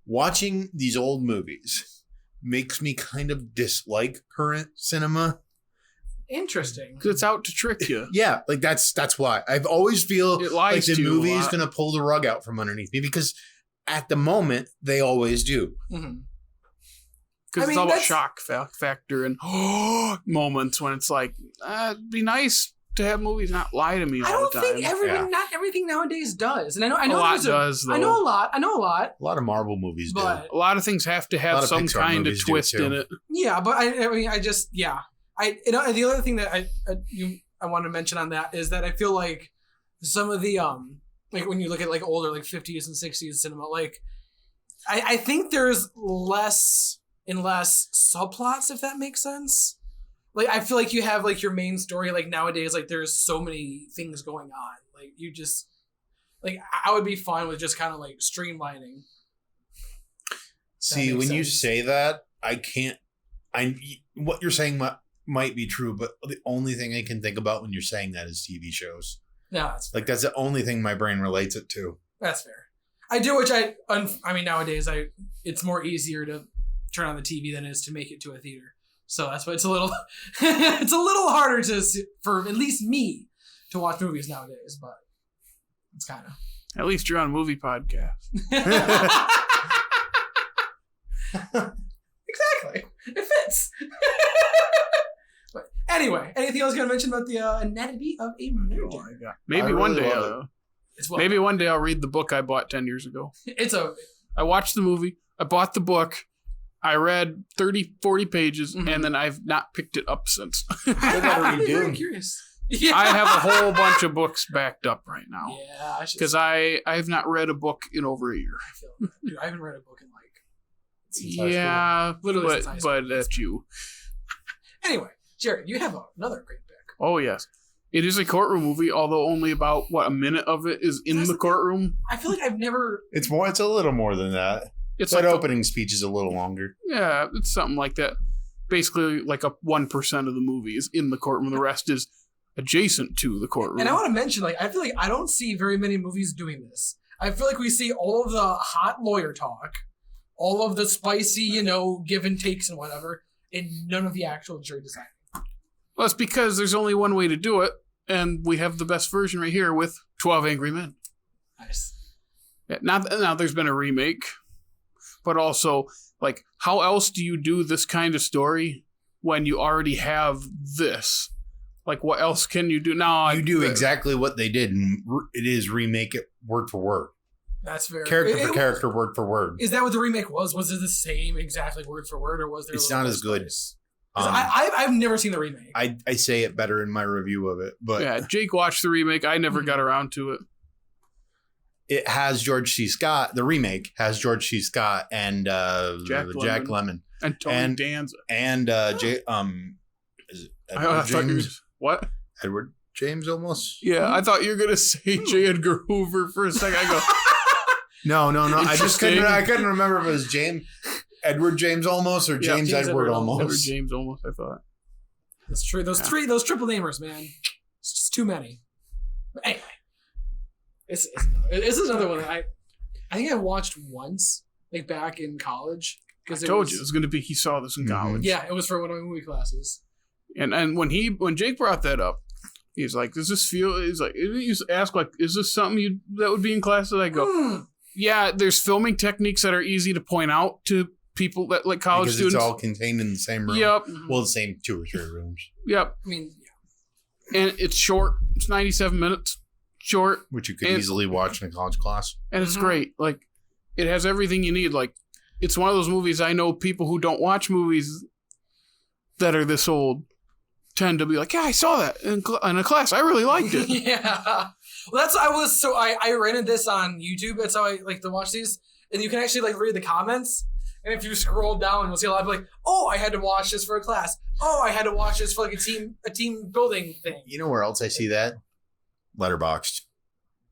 watching these old movies makes me kind of dislike current cinema. Interesting. Because it's out to trick you. Yeah, like that's why I've always feel It like lies the to you a movie is lot. gonna pull the rug out from underneath me because at the moment they always do. Mhm. Because I it's mean, all about that's- shock factor and moments when it's like, it'd be nice to have movies not lie to me all I don't the time. think not everything nowadays does, and I know a lot there's does, though. I know a lot. A lot of Marvel movies do. But A lot of things have to A have lot of some Pixar kind of movies do, twist too. in it. yeah, but I mean, I just the other thing that I want to mention on that is that I feel like some of the like when you look at like older like 50s and 60s cinema, like I think there's less and less subplots, if that makes sense. Like I feel like you have like your main story. Like nowadays, like there's so many things going on. Like you just like I would be fine with just kind of like streamlining. See, makes when you sense. say that, what you're saying might be true, but the only thing I can think about when you're saying that is TV shows. No, that's fair. Like that's the only thing my brain relates it to. That's fair. I do, which I mean nowadays it's more easier to turn on the TV than it is to make it to a theater. So that's why it's a little it's a little harder for at least me to watch movies nowadays, but it's kind of At least you're on a movie podcast. Exactly. It fits. But anyway, anything else you want to mention about the anatomy of a murder? Oh my God. Maybe I one really day. love it. It's well, Maybe one day I'll read the book I bought 10 years ago. it's a I watched the movie. I bought the book. I read 30, 40 pages, Mhm. and then I've not picked it up since. I'd be very redo. curious. Yeah. I have a whole bunch of books backed up right now. Yeah, I should. Because I have not read a book in over a year. I feel that. Dude, I haven't read a book in like. Since high school. Yeah, Literally but, since high school. but that's you. Anyway, Jared, you have another great pick. Oh, yes. It is a courtroom movie, although only about, a minute of it is in That's the the- courtroom. I feel like I've never. It's a little more than that. It's That like opening speech is a little longer. yeah, it's something like that. Basically, like a 1% of the movie is in the courtroom. The rest is adjacent to the courtroom. And I want to mention, like, I feel like I don't see very many movies doing this. I feel like we see all of the hot lawyer talk, all of the spicy, give and takes and whatever, and none of the actual jury design. Well, it's because there's only one way to do it, and we have the best version right here with 12 Angry Men. Nice. Yeah, now there's been a remake, but also, like, how else do you do this kind of story when you already have this? Like, what else can you do? Now You do exactly what they did, and it is remake it word for word. That's very Character for character, word for word. Is that what the remake was? Was it the same exactly word for word, or was there? It's a little not bit as good. spice? 'Cause I've never seen the remake. I say it better in my review of it, but Yeah, Jake watched the remake. I never got around to it. it has George C. Scott. The remake has George C. Scott and Jack Jack Lemmon. Lemmon And Tony And- Danza. and is it I Edward thought you were, James? what? Edward James almost? Yeah, I thought you were gonna say J. Edgar Hoover for a second. I go, No. I just Interesting. couldn't remember if it was Edward James almost or Yeah, James James Edward Edward almost. Edward James almost. I thought. That's true. Those triple namers, man. It's just too many. But anyway, this is another one that I think I watched once, like back in college. I told you it was gonna be. He saw this in Mhm. college. Yeah, it was for one of my movie classes. And when Jake brought that up, he's like, "Does this feel?" He's like, he used to ask like, "Is this something that would be in class?" And I go, Yeah, there's filming techniques that are easy to point out to people that like college because students. it's all contained in the same room. Yep. Well, the same 2 or 3 rooms. Yep. I mean, And it's short. It's 97 minutes. Short. Which you could easily watch in a college class. And it's great. Like, it has everything you need. Like, it's one of those movies I know people who don't watch movies that are this old tend to be like, yeah, I saw that in a class. I really liked it. yeah. Well, I rented this on YouTube. That's how I like to watch these. And you can actually like read the comments. And if you scroll down, you'll see a lot of like, oh, I had to watch this for a class. Oh, I had to watch this for like a team building thing. You know where else I see that? Letterboxd.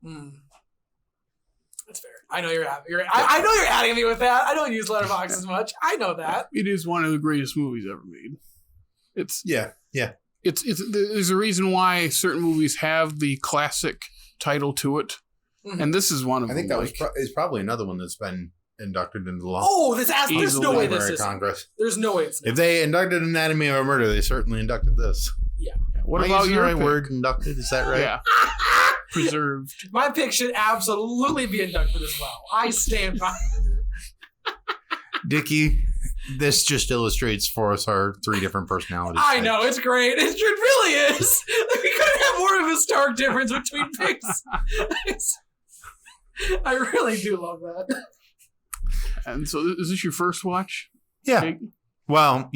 That's fair. I know I know you're adding me with that. I don't use Letterboxd as much. I know that. It is one of the greatest movies ever made. It's Yeah. It's there's a reason why certain movies have the classic title to it, and this is one of them. I think that is probably another one that's been inducted into the law. Oh, there's no way this is. Congress. There's no way it's not. If they inducted Anatomy of a Murder, they certainly inducted this. Yeah. What Am I about using your the right pick? word? Inducted? Is that right? Yeah. Preserved. My pick should absolutely be inducted as well. I stand by. Dickey, this just illustrates for us our 3 different personalities. I know, it's great. It really is. We couldn't have more of a stark difference between picks. I really do love that. And so, is this your first watch? Yeah. Jake? Well,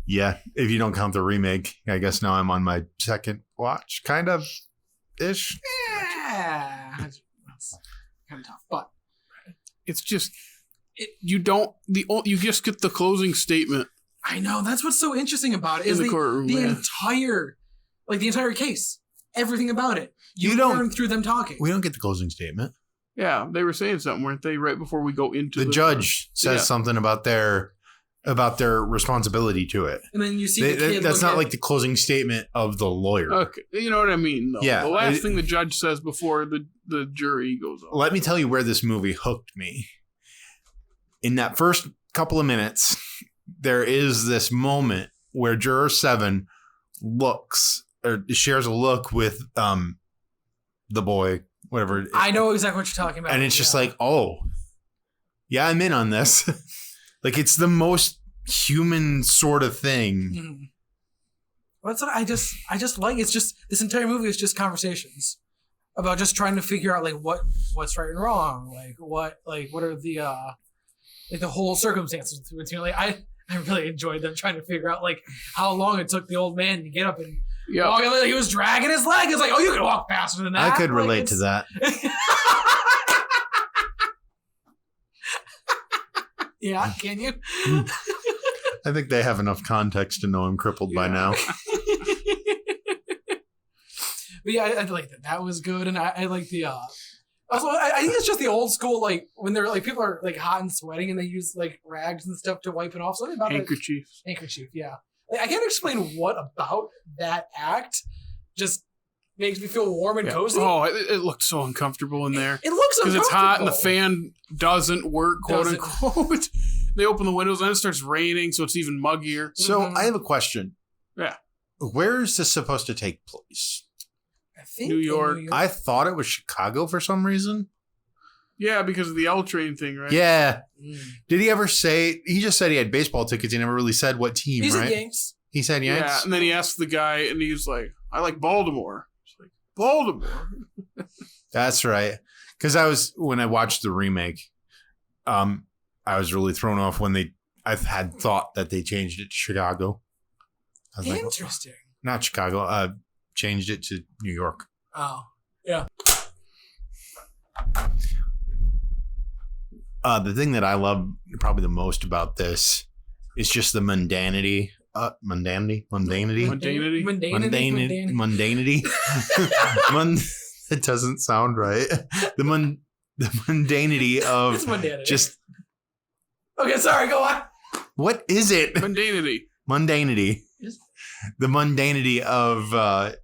yeah. If you don't count the remake, I guess now I'm on my second watch, kind of ish. Yeah. That's kind of tough, but It's just you just get the closing statement. I know that's what's so interesting about it is In the courtroom, the yeah. entire case, everything about it. You don't- learn through them talking. We don't get the closing statement. Yeah, they were saying something, weren't they? Right before we go into The judge says something about their responsibility to it. And then you see the kid. That's not like the closing statement of the lawyer. Okay, you know what I mean? Though. Yeah. The last thing the judge says before the jury goes on. Let me tell you where this movie hooked me. In that first couple of minutes, there is this moment where Juror 7 looks or shares a look with the boy, whatever. I know exactly what you're talking about. And it's just like, oh, yeah, I'm in on this. Like, it's the most human sort of thing. Mm-hmm. That's what I just like. It's just this entire movie is just conversations about just trying to figure out like what's right and wrong, what are the whole circumstances between. Like I really enjoyed them trying to figure out like how long it took the old man to get up and walk. And, like, he was dragging his leg. It's like, oh, you can walk faster than that. I could relate to that. Yeah, can you? I think they have enough context to know I'm crippled by now. But yeah, I like that. That was good, and I like the. Also, I think it's just the old school, like when they're like people are like hot and sweating, and they use like rags and stuff to wipe it off. Something about handkerchief. Handkerchief, yeah. Like, I can't explain what about that act just makes me feel warm and cozy. Oh, it looked so uncomfortable in there. It looks uncomfortable because it's hot and the fan doesn't work, quote unquote. They open the windows and it starts raining, so it's even muggier. So I have a question. Yeah. Where is this supposed to take place? I think New York. I thought it was Chicago for some reason. Yeah, because of the L train thing, right? Yeah. Did he ever say? He just said he had baseball tickets. He never really said what team. He said right? Yanks. He said Yanks. Yeah, and then he asked the guy, and he's like, "I like Baltimore." It's like Baltimore. That's right. Because when I watched the remake, I was really thrown off when I've had thought that they changed it to Chicago. I was Interesting. Like, not Chicago. Changed it to New York. Oh, yeah. The thing that I love probably the most about this is just the mundanity. Mundanity. It doesn't sound right. The mundanity of It's mundanity. just. Okay, sorry. Go on. What is it? Mundanity. Mundanity. The mundanity of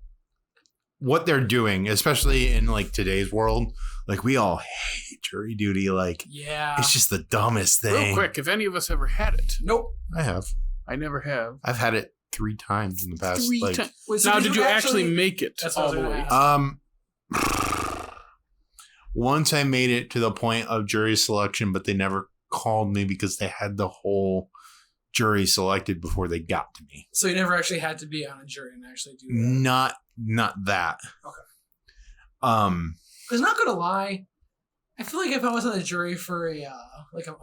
what they're doing, especially in like today's world. Like, we all hate jury duty. Like, Yeah. it's just the dumbest thing. Real quick, have any of us ever had it? Nope. I have. I never have. I've had it 3 times in the past. Three like, times. Wait, so Now, did did you actually make it That's what I all was the gonna way? ask. once I made it to the point of jury selection, but they never called me because they had the whole jury selected before they got to me. So you never actually had to be on a jury and actually do that? Not that. Okay. Because not gonna lie, I feel like if I was on a jury for a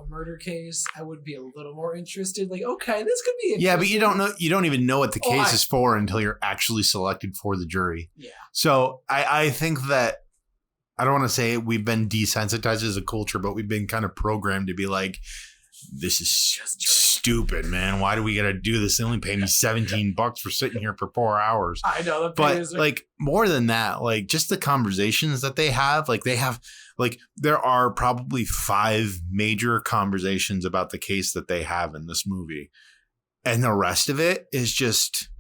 murder case, I would be a little more interested. Like, okay, this could be interesting. Yeah, but you don't even know what the case is for until you're actually selected for the jury. Yeah. So I think that, I don't want to say we've been desensitized as a culture, but we've been kind of programmed to be like, this is just stupid, man. Why do we got to do this? They only pay me $17 for sitting here for 4 hours. I know. But like more than that, like just the conversations that they have, there are probably 5 major conversations about the case that they have in this movie. And the rest of it is just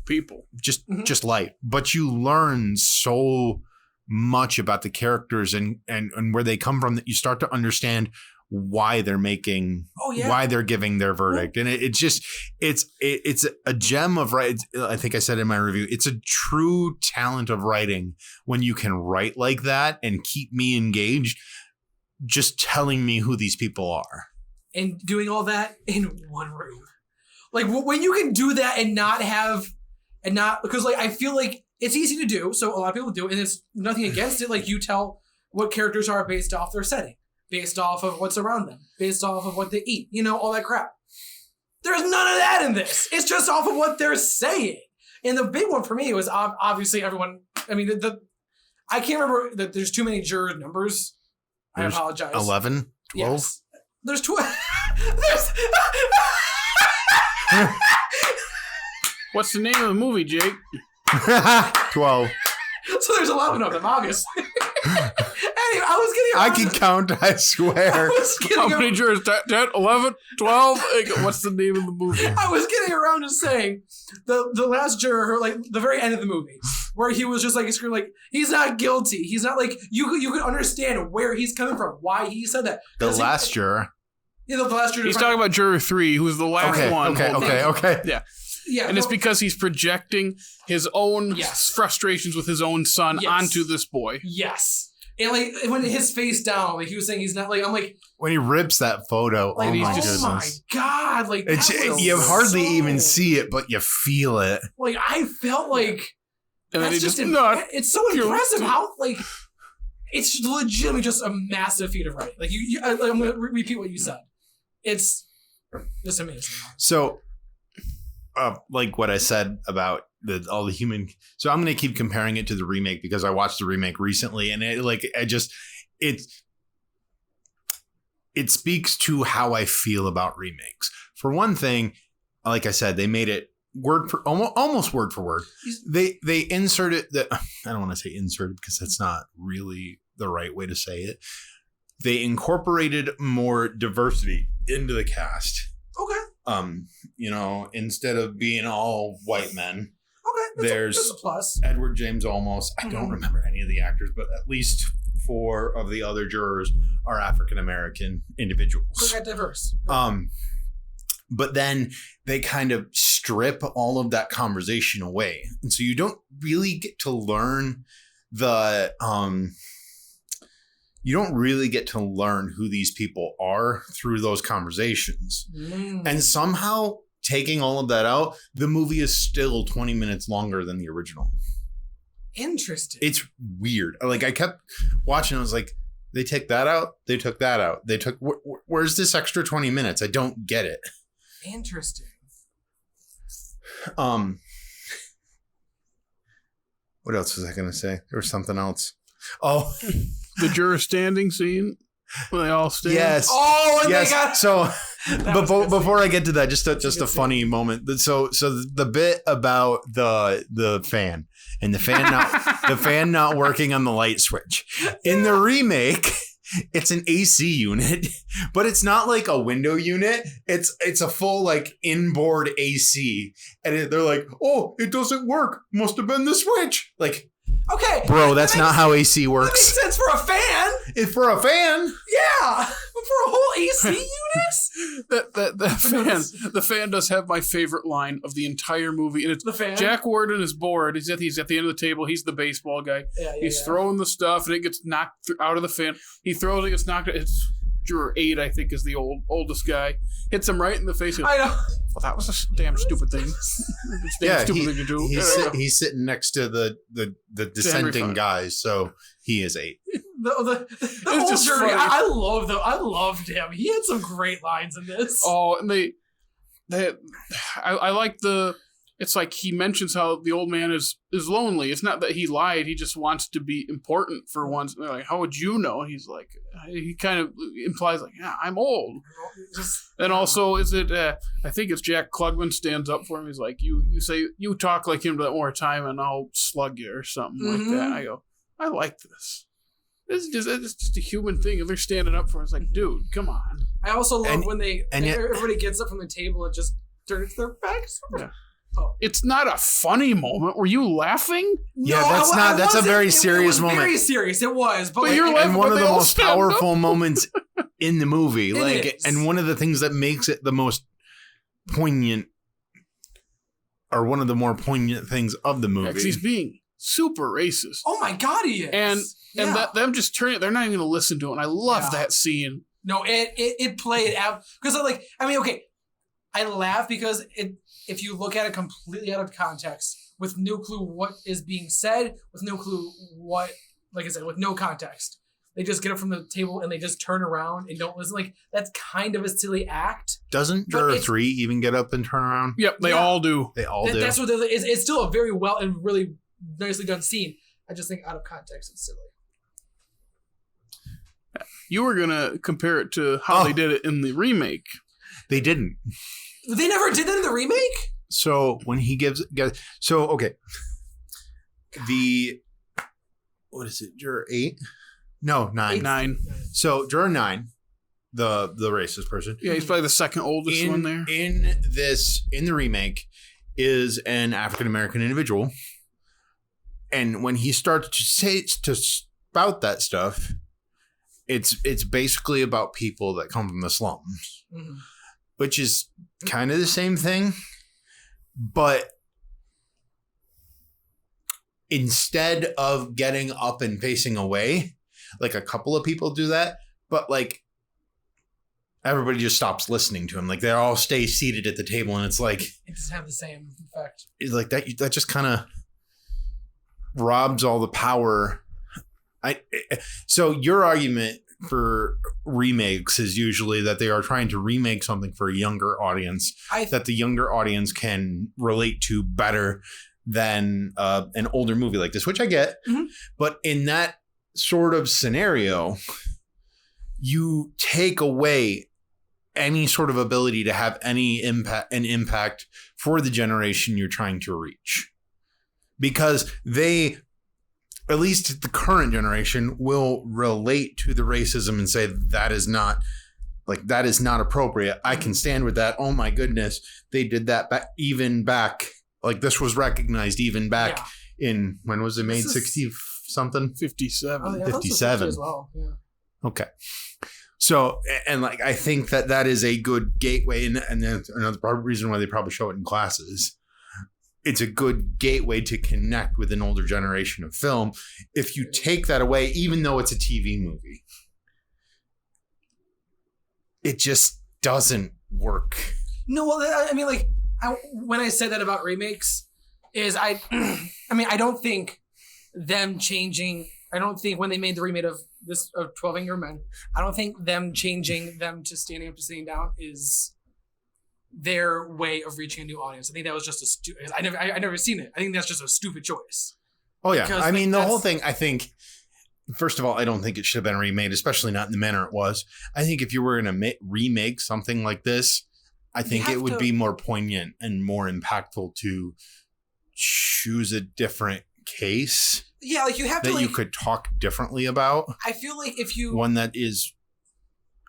people, just light. But you learn so much about the characters and where they come from that you start to understand why they're making, why they're giving their verdict. And it's a gem of writing. I think I said in my review, it's a true talent of writing when you can write like that and keep me engaged, just telling me who these people are. And doing all that in one room. Like when you can do that because like, I feel like it's easy to do. So a lot of people do, and it's nothing against it. Like you tell what characters are based off their setting, based off of what's around them, based off of what they eat, all that crap. There's none of that in this. It's just off of what they're saying. And the big one for me was obviously everyone. I mean, I can't remember that there's too many juror numbers. There's I apologize. 11, 12. Yes. There's 12. What's the name of the movie, Jake? 12. So there's 11 of them, obviously. Anyway, I can count, I swear. How many jurors? 10, 11, 12? What's the name of the movie? I was getting around to saying the last juror, like the very end of the movie, where he was just like screaming, like, he's not guilty. He's not like, you could understand where he's coming from, why he said that. The last juror. Yeah, the last juror. He's talking about juror 3, who was the last one. Okay. Yeah. Yeah, and it's because he's projecting his own frustrations with his own son onto this boy. Yes. And like when his face down, like he was saying he's not like, I'm like, when he rips that photo, like, oh my goodness. My God. Like you hardly even see it, but you feel it. Like I felt like and then it's so impressive how like it's legitimately just a massive feat of writing. Like I'm gonna repeat what you said. It's just amazing. So like what I said about all the human. So I'm going to keep comparing it to the remake because I watched the remake recently, and it speaks to how I feel about remakes. For one thing, like I said, they made it almost word for word. They inserted that. I don't want to say inserted because that's not really the right way to say it. They incorporated more diversity into the cast. Okay. Instead of being all white men. Okay. There's a plus. Edward James Olmos. I don't remember any of the actors, but at least 4 of the other jurors are African American individuals. So got diverse. But then they kind of strip all of that conversation away. And so you don't really get to learn who these people are through those conversations. And somehow taking all of that out, the movie is still 20 minutes longer than the original. Interesting. It's weird. Like I kept watching. I was like, they take that out. They took that out. They took, where's this extra 20 minutes? I don't get it. Interesting. What else was I going to say? There was something else. Oh, the juror standing scene. When they all stand. Yes. Oh, and yes. They got. So before I get to that, just a funny moment. So the bit about the fan and the fan not working on the light switch in the remake. It's an AC unit, but it's not like a window unit. It's a full like inboard AC, and they're like, "Oh, it doesn't work. Must have been the switch." Like, okay, bro, that's not how AC works. That makes sense for a fan. For a fan, yeah. for a whole AC unit? The fan does have my favorite line of the entire movie, and it's The fan? Jack Warden is bored. He's at the end of the table. He's the baseball guy. He's throwing the stuff, and it gets knocked out of the fan. He throws it, gets knocked out. It's Juror 8, I think, is the oldest guy. Hits him right in the face. I know. Well, that was a damn stupid thing. Stupid thing to do. He's sitting next to the dissenting guys, so he is 8. The old just jury, funny. I loved him. He had some great lines in this. Oh, and I like it's like he mentions how the old man is lonely. It's not that he lied. He just wants to be important for once. And they're like, how would you know? He's like, he kind of implies like, yeah, I'm old. And also, is it, I think it's Jack Klugman stands up for him. He's like, you say, you talk like him that more time and I'll slug you or something like that. I go, I like this. It's just a human thing. If they're standing up for him, it's like, dude, come on. I also love when yet, everybody gets up from the table and just turns their backs. Yeah. Oh. It's not a funny moment. Were you laughing? Yeah, that's a very serious moment. Very serious. It was, but you're laughing. And one of the most powerful up. moments in the movie, Is. and one of the things that makes it the most poignant, or one of the more poignant things of the movie. Because he's being super racist. Oh my God, he is. And them just turning, they're not even going to listen to it. And I love that scene. No, it played out because I laugh because if you look at it completely out of context, with no clue what is being said, with no clue what, like I said, with no context, they just get up from the table and they just turn around and don't listen. Like, that's kind of a silly act. Doesn't Juror 3 even get up and turn around? Yep, they all do. They all do. That's what it's still a very well and really nicely done scene. I just think out of context, it's silly. You were going to compare it to how they did it in the remake. They didn't. They never did that in the remake? So when he okay. What is it? Juror 8? No, 9. 9. So Juror 9, the racist person. Yeah, he's probably the second oldest one there. In the remake, is an African American individual. And when he starts to spout that stuff, it's basically about people that come from the slums. Mm-hmm. Which is kind of the same thing, but instead of getting up and facing away, like a couple of people do that, but like everybody just stops listening to him. Like they all stay seated at the table, and it's like it doesn't have the same effect. It's like that just kind of robs all the power. So your argument for remakes is usually that they are trying to remake something for a younger audience that the younger audience can relate to better than an older movie like this, which I get. Mm-hmm. But in that sort of scenario, you take away any sort of ability to have any impact for the generation you're trying to reach, because they, at least the current generation, will relate to the racism and say that is not appropriate. I can stand with that. Oh my goodness, they did that back. Like this was recognized even back in, when was it made? 60 something? 57. Oh, yeah, 57 as well. Yeah. Okay. So, and like, I think that is a good gateway. And that's another reason why they probably show it in classes. It's a good gateway to connect with an older generation of film. If you take that away, even though it's a TV movie, it just doesn't work. No, well, I mean, like, when I said that about remakes, is I don't think them changing. I don't think when they made the remake of 12 Angry Men, I don't think them changing them to standing up to sitting down is their way of reaching a new audience. I think that was just a stupid. I never seen it. I think that's just a stupid choice. Oh yeah, because, I mean, the whole thing. I think, first of all, I don't think it should have been remade, especially not in the manner it was. I think if you were going to remake something like this, I think it would be more poignant and more impactful to choose a different case. Yeah, like you have to. That you could talk differently about. I feel like if you one that is.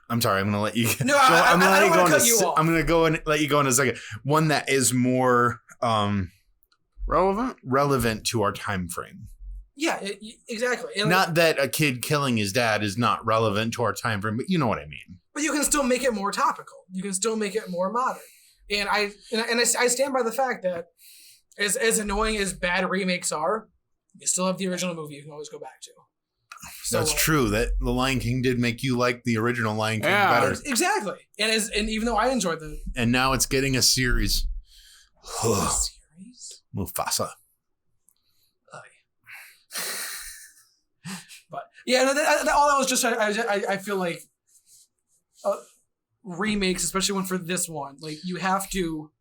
I'm sorry. I'm going to let you. No, I'm going to cut you off. I'm going to go and let you go in a second. One that is more relevant to our time frame. Yeah, exactly. And not that a kid killing his dad is not relevant to our time frame, but you know what I mean. but you can still make it more topical. You can still make it more modern. And I stand by the fact that as annoying as bad remakes are, you still have the original movie you can always go back to. So, That's true. That The Lion King did make you like the original Lion King better. Exactly. And even though I enjoyed and now it's getting a series. series? Mufasa. But yeah, all that was just I feel like remakes, especially one for this one, like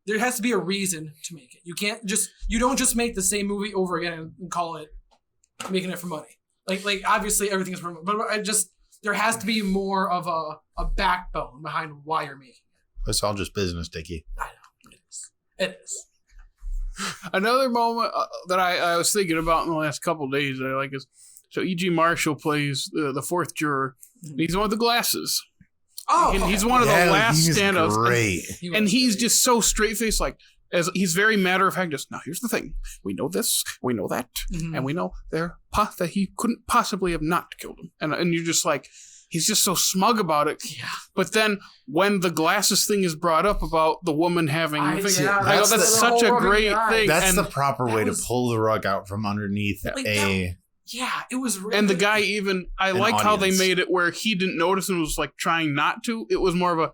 there has to be a reason to make it. You don't just make the same movie over again and call it making it for money. Like obviously everything is for money, but there has to be more of a backbone behind why you're making it. It's all just business, Dickey. I know it is. Another moment that I was thinking about in the last couple of days that I like is, so E.G. Marshall plays the fourth juror. He's the one with the glasses. Oh, and he's one of the last standouts. Great. And he's just so straight faced, like as he's very matter of fact. Just now, here's the thing: we know this, we know that, and we know that he couldn't possibly have not killed him. And you're just like, he's just so smug about it. Yeah. But then when the glasses thing is brought up about the woman having, that's such a great thing. That's the proper way to pull the rug out from underneath Yeah, it was really... And the guy even, I like how they made it where he didn't notice and was like trying not to. It was more of a,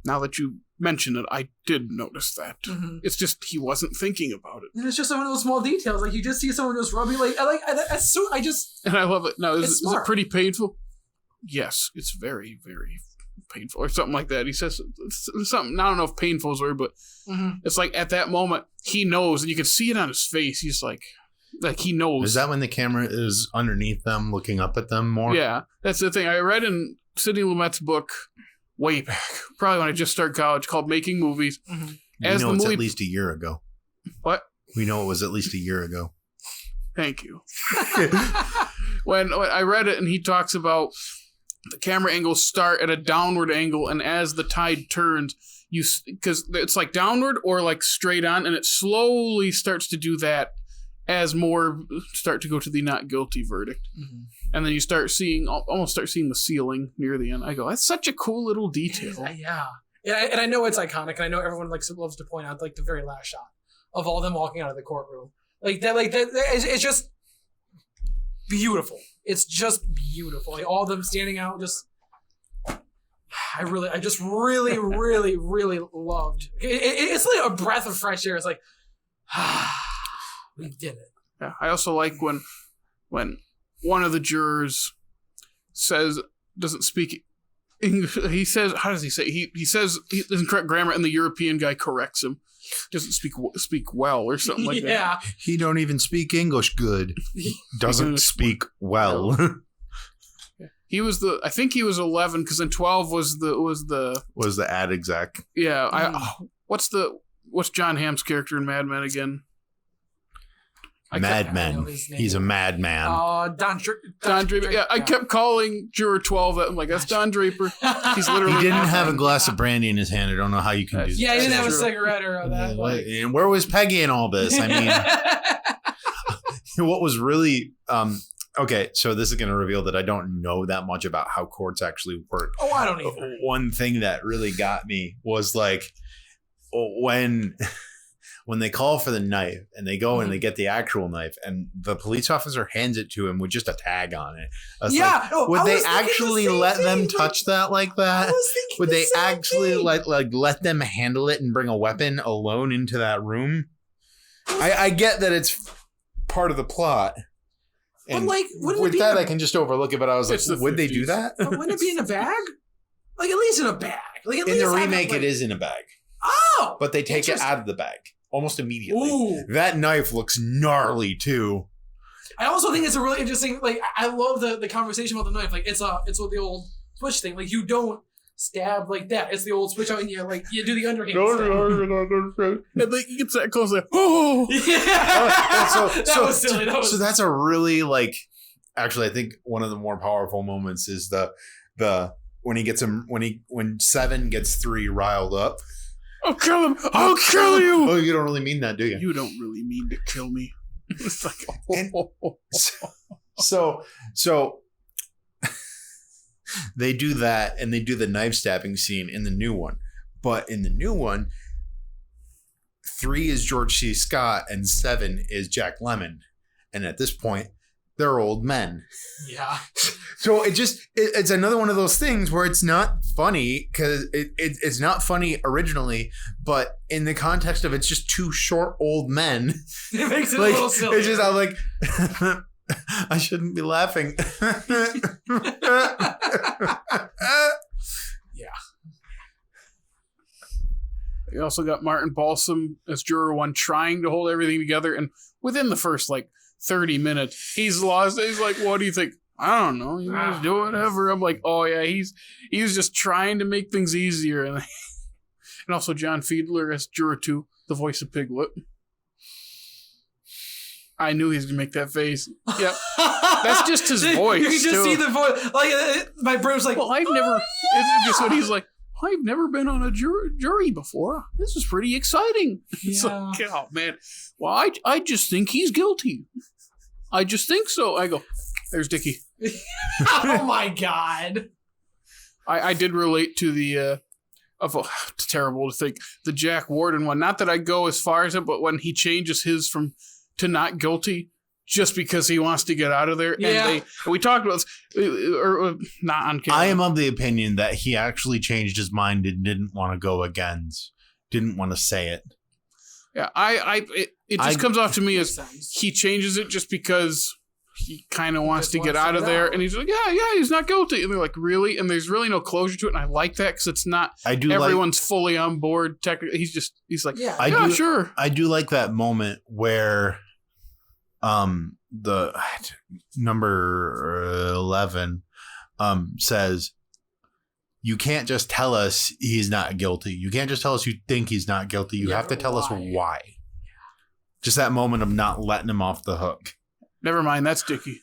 now that you mention it, I did notice that. Mm-hmm. It's just he wasn't thinking about it. And it's just some of those small details. Like you just see someone just rubbing, and I love it. Now, is it pretty painful? Yes, it's very, very painful, or something like that. He says something, I don't know if painful is the word, but it's like at that moment he knows, and you can see it on his face. He's like he knows. Is that when the camera is underneath them, looking up at them more? Yeah, that's the thing. I read in Sidney Lumet's book way back, probably when I just started college, called Making Movies. Mm-hmm. It's at least a year ago. What? We know it was at least a year ago. Thank you. When I read it, and he talks about the camera angles start at a downward angle, and as the tide turns, because it's like downward or like straight on, and it slowly starts to do that as more start to go to the not guilty verdict. Mm-hmm. And then you almost start seeing the ceiling near the end. I go, that's such a cool little detail. Yeah. And I know it's iconic, and I know everyone loves to point out like the very last shot of all them walking out of the courtroom. Like that it's just beautiful. It's just beautiful. Like all of them standing out, just I just really, really, really loved. It's like a breath of fresh air. It's like, we did it. Yeah, I also like when one of the jurors doesn't speak English. He says, how does he say? He says he doesn't correct grammar, and the European guy corrects him. Doesn't speak well or something like that. Yeah, he don't even speak English good. Doesn't speak well. He was I think he was 11, because then 12 was the ad exec. Yeah, what's John Hamm's character in Mad Men again? Madman. He's a madman. Don Draper. Yeah, I kept calling Juror 12 that. I'm like, that's Don Draper. He's literally. He didn't have a glass of brandy in his hand. I don't know how you can do that. Yeah, he didn't have a cigarette or that. And where was Peggy in all this? I mean, what was really okay? So this is going to reveal that I don't know that much about how courts actually work. Oh, I don't either. One thing that really got me was like when they call for the knife and they go and they get the actual knife and the police officer hands it to him with just a tag on it. Would they actually let them touch that like that? Would they actually let them handle it and bring a weapon alone into that room? I get that it's part of the plot. And with that, I can just overlook it. But I was like, would they do that? Wouldn't it be in a bag? Like at least in a bag. Like at in the remake, it is in a bag. Oh, but they take it out of the bag almost immediately. Ooh. That knife looks gnarly too. I also think it's a really interesting. Like I love the conversation about the knife. Like it's what the old switch thing. Like you don't stab like that. It's the old switch out, and you do the underhand. And like he gets that close, like oh yeah. That was silly. So that's a really actually I think one of the more powerful moments is the when Seven gets 3 riled up. I'll kill him! I'll kill you! Oh, you don't really mean that, do you? You don't really mean to kill me. It's like, so They do that, and they do the knife stabbing scene in the new one. But in the new one, 3 is George C. Scott and 7 is Jack Lemmon. And at this point, they're old men. Yeah. So it's another one of those things where it's not funny because it's not funny originally, but in the context of it's just 2 short old men. It makes it like, a little silly. It's just I'm like, I shouldn't be laughing. Yeah. You also got Martin Balsam as juror 1 trying to hold everything together, and within the first 30 minutes, he's lost. He's like, "What do you think?" I don't know. You guys do whatever. I'm like, "Oh yeah, he was just trying to make things easier." And also John Fiedler as juror 2, the voice of Piglet. I knew he was gonna make that face. Yep, that's just his voice. You can just see the voice. My brain's like, well, I've never. It's just what he's like. I've never been on a jury before. This is pretty exciting. It's like, oh man. Well, I just think he's guilty. I just think so. I go, there's Dickey. Oh my God. I did relate to the it's terrible to think the Jack Warden one. Not that I go as far as it, but when he changes his to not guilty just because he wants to get out of there. Yeah. And we talked about this, or not on camera. I am of the opinion that he actually changed his mind and didn't want to go against, didn't want to say it. Yeah, it just comes off to me as sense. he changes it just because he kind of wants to get wants out to of get there, out. and he's like, yeah, he's not guilty, and they're like, really? And there's really no closure to it, and I like that because it's not everyone's fully on board. Technically, he's like, yeah, sure. I do like that moment where, the number 11, says, "You can't just tell us he's not guilty. You can't just tell us you think he's not guilty. You have to tell us why." Just that moment of not letting him off the hook. Never mind, that's Dickey.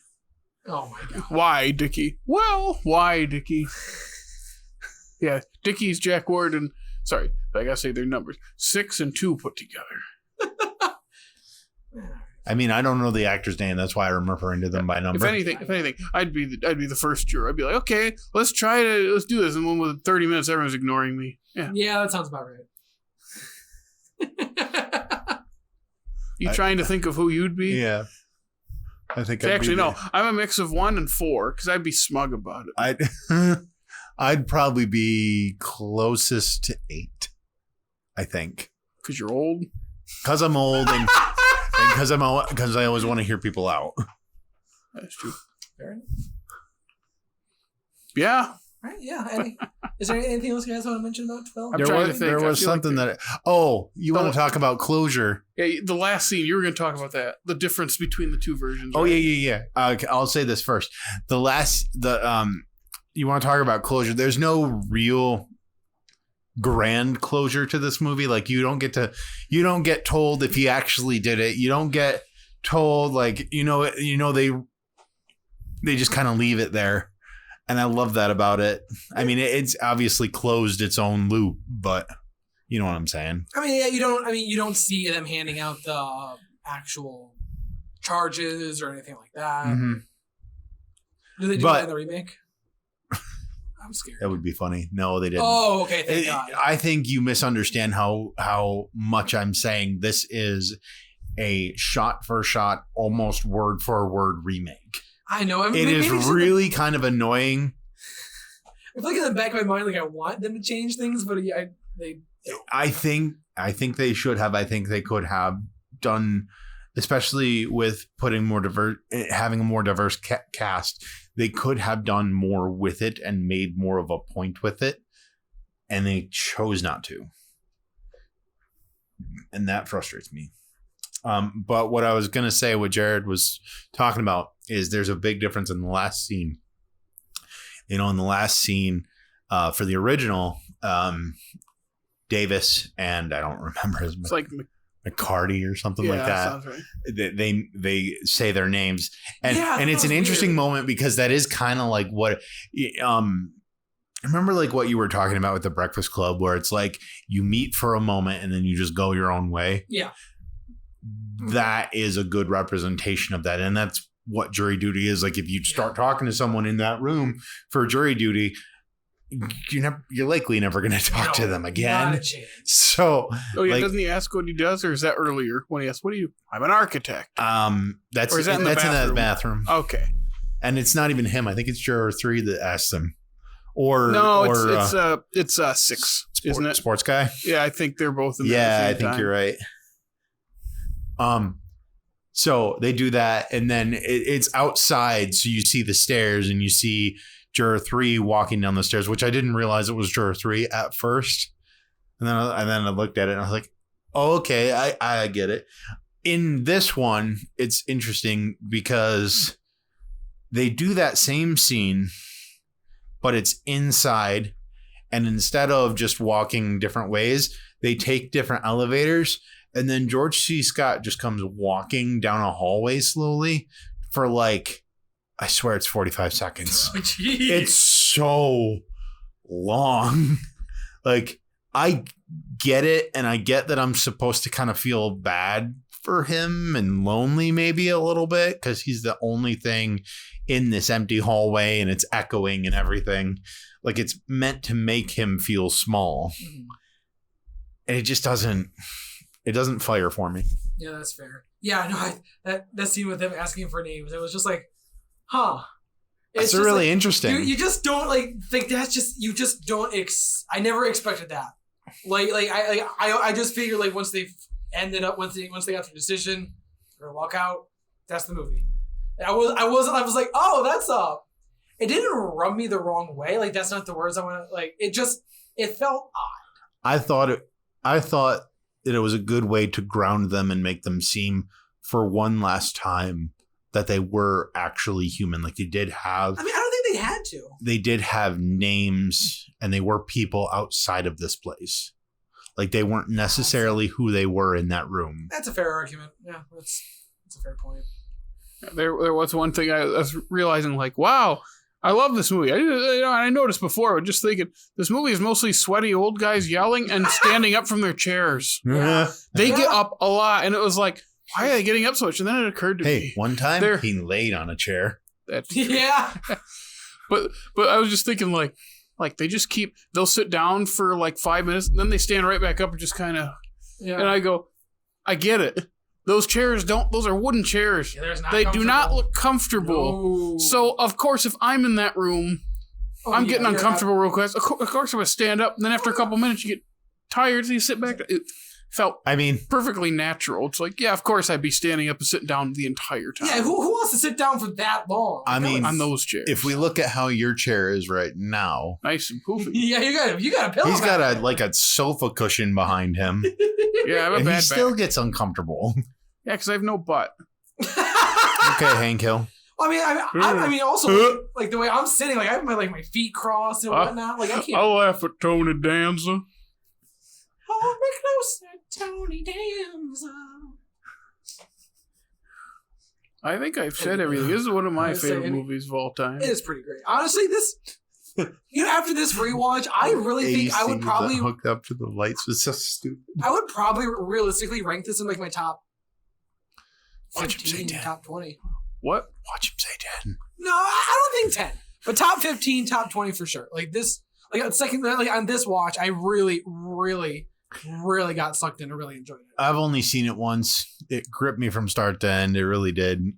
Oh my God. Why, Dickey? Well, why, Dickey? Yeah, Dickey's Jack Warden. Sorry, I gotta say their numbers. 6 and 2 put together. I mean, I don't know the actor's name. That's why I'm referring to them by number. If anything, I'd be the first juror. I'd be like, okay, let's do this. And then within 30 minutes, everyone's ignoring me. Yeah, that sounds about right. You trying to think of who you'd be? Yeah. I think no. I'm a mix of 1 and 4 because I'd be smug about it. I'd probably be closest to 8. I think Because you're old. because I'm old and because I always want to hear people out. That's true. Fair enough. Yeah. All right, yeah. Is there anything else you guys want to mention about 12? I'm trying to think. There I was feel like something you want to talk about closure? Yeah, the last scene, you were going to talk about that. The difference between the 2 versions. Oh right? yeah. I'll say this first. You want to talk about closure? There's no real grand closure to this movie. Like you don't get told if he actually did it. You don't get told they just kind of leave it there. And I love that about it. I mean, it's obviously closed its own loop, but you know what I'm saying? I mean, yeah, you don't see them handing out the actual charges or anything like that. Mm-hmm. Do they do that in the remake? I'm scared. That would be funny. No, they didn't. Oh, okay. Thank God. I think you misunderstand how much I'm saying this is a shot for shot, almost word for word remake. I know. It is really kind of annoying. I feel like in the back of my mind, I want them to change things, but they don't. I think they should have. I think they could have done, especially with having a more diverse cast. They could have done more with it and made more of a point with it, and they chose not to, and that frustrates me. But what I was going to say, what Jared was talking about, is there's a big difference in the last scene. In the last scene for the original, Davis and I don't remember his name. It's like McCarty or something like that. Sounds right. They say their names, and it's an interesting weird. moment because that is kind of like what remember like what you were talking about with the Breakfast Club, where it's like you meet for a moment and then you just go your own way. Yeah. That is a good representation of that, and that's what jury duty is. Like if you start talking to someone in that room for jury duty, you're likely never going to talk to them again. So, doesn't he ask what he does, or is that earlier when he asks, "What do you?" I'm an architect. That's in that bathroom. Okay, and it's not even him. I think it's juror 3 that asked him. It's 6, isn't it? Sports guy. Yeah, I think they're both in there. Yeah, I think you're right. So they do that, and then it's outside, so you see the stairs, and you see juror 3 walking down the stairs, which I didn't realize it was juror 3 at first. And then I looked at it and I was like, oh, okay, I get it. In this one, it's interesting because they do that same scene, but it's inside. And instead of just walking different ways, they take different elevators. And then George C. Scott just comes walking down a hallway slowly for I swear it's 45 seconds. Oh, it's so long. I get it. And I get that I'm supposed to kind of feel bad for him and lonely maybe a little bit because he's the only thing in this empty hallway and it's echoing and everything. It's meant to make him feel small. And it just doesn't fire for me. Yeah, that's fair. Yeah, no, that scene with him asking for names, it was just huh. It's really interesting. You just don't think that's just, you just don't, I never expected that. I just figured once they ended up, once they got their decision, they're gonna walk out, that's the movie. And I was like, oh, that's it didn't rub me the wrong way. That's not the words I want to, it felt odd. I thought that it was a good way to ground them and make them seem for one last time that they were actually human. They did have... I don't think they had to. They did have names, and they were people outside of this place. They weren't necessarily who they were in that room. That's a fair argument. Yeah, that's a fair point. There was one thing I was realizing, wow, I love this movie. I noticed before, but just thinking, this movie is mostly sweaty old guys yelling and standing up from their chairs. Yeah. They get up a lot, and it was why are they getting up so much? And then it occurred to me. Hey, one time he laid on a chair. That's yeah. But I was just thinking they just they'll sit down for 5 minutes and then they stand right back up and just kind of, and I go, I get it. Those chairs those are wooden chairs. Yeah, they do not look comfortable. No. So of course, if I'm in that room, I'm getting uncomfortable real quick. Of course I'm going to stand up, and then after a couple minutes you get tired, so you sit back. It felt perfectly natural. It's of course I'd be standing up and sitting down the entire time. Yeah, who wants to sit down for that long? On those chairs. If we look at how your chair is right now, nice and poofy. Yeah, you got a pillow. He's got a sofa cushion behind him. Yeah, I have a bad back. He still gets uncomfortable. Yeah, because I have no butt. Okay, Hank Hill. I mean, also the way I'm sitting, I have my feet crossed and whatnot. I can't. I'll laugh at Tony Danza. Hold me closer, Tony Danza. I think I've said everything. This is one of my favorite movies of all time. It is pretty great. Honestly, this. After this rewatch, I really think I would probably hooked up to the lights was so stupid. I would probably realistically rank this in my top 15, top 20. What? Watch him say 10. No, I don't think 10. But top 15, top 20 for sure. This, second, on this watch, I really, really, really got sucked in and really enjoyed it. I've only seen it once. It gripped me from start to end. It really did.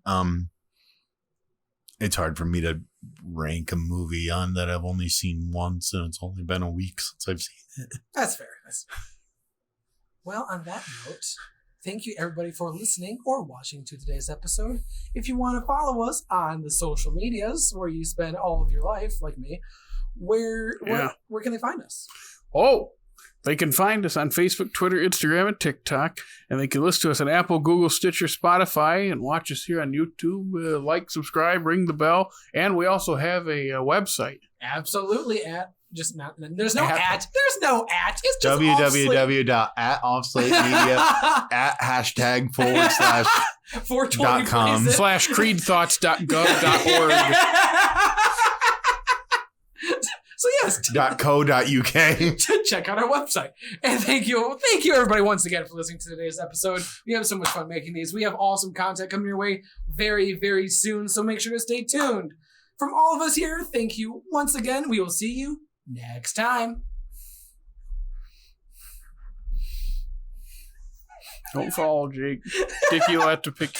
It's hard for me to rank a movie on that I've only seen once, and it's only been a week since I've seen it. That's fair. Well, on that note, thank you everybody for listening or watching to today's episode. If you want to follow us on the social medias where you spend all of your life, like me, where can they find us? Oh, they can find us on Facebook, Twitter, Instagram, and TikTok. And they can listen to us on Apple, Google, Stitcher, Spotify, and watch us here on YouTube. Like, subscribe, ring the bell. And we also have a website. Absolutely. There's no at. There's no at. It's just www.offslatemedia @#420.com /creedthoughts.gov.org. So podcast.co.uk. Check out our website. And thank you everybody once again for listening to today's episode. We have so much fun making these. We have awesome content coming your way very, very soon, so make sure to stay tuned. From all of us here, thank you once again. We will see you next time. Don't fall, Jake. Dickey will have to pick.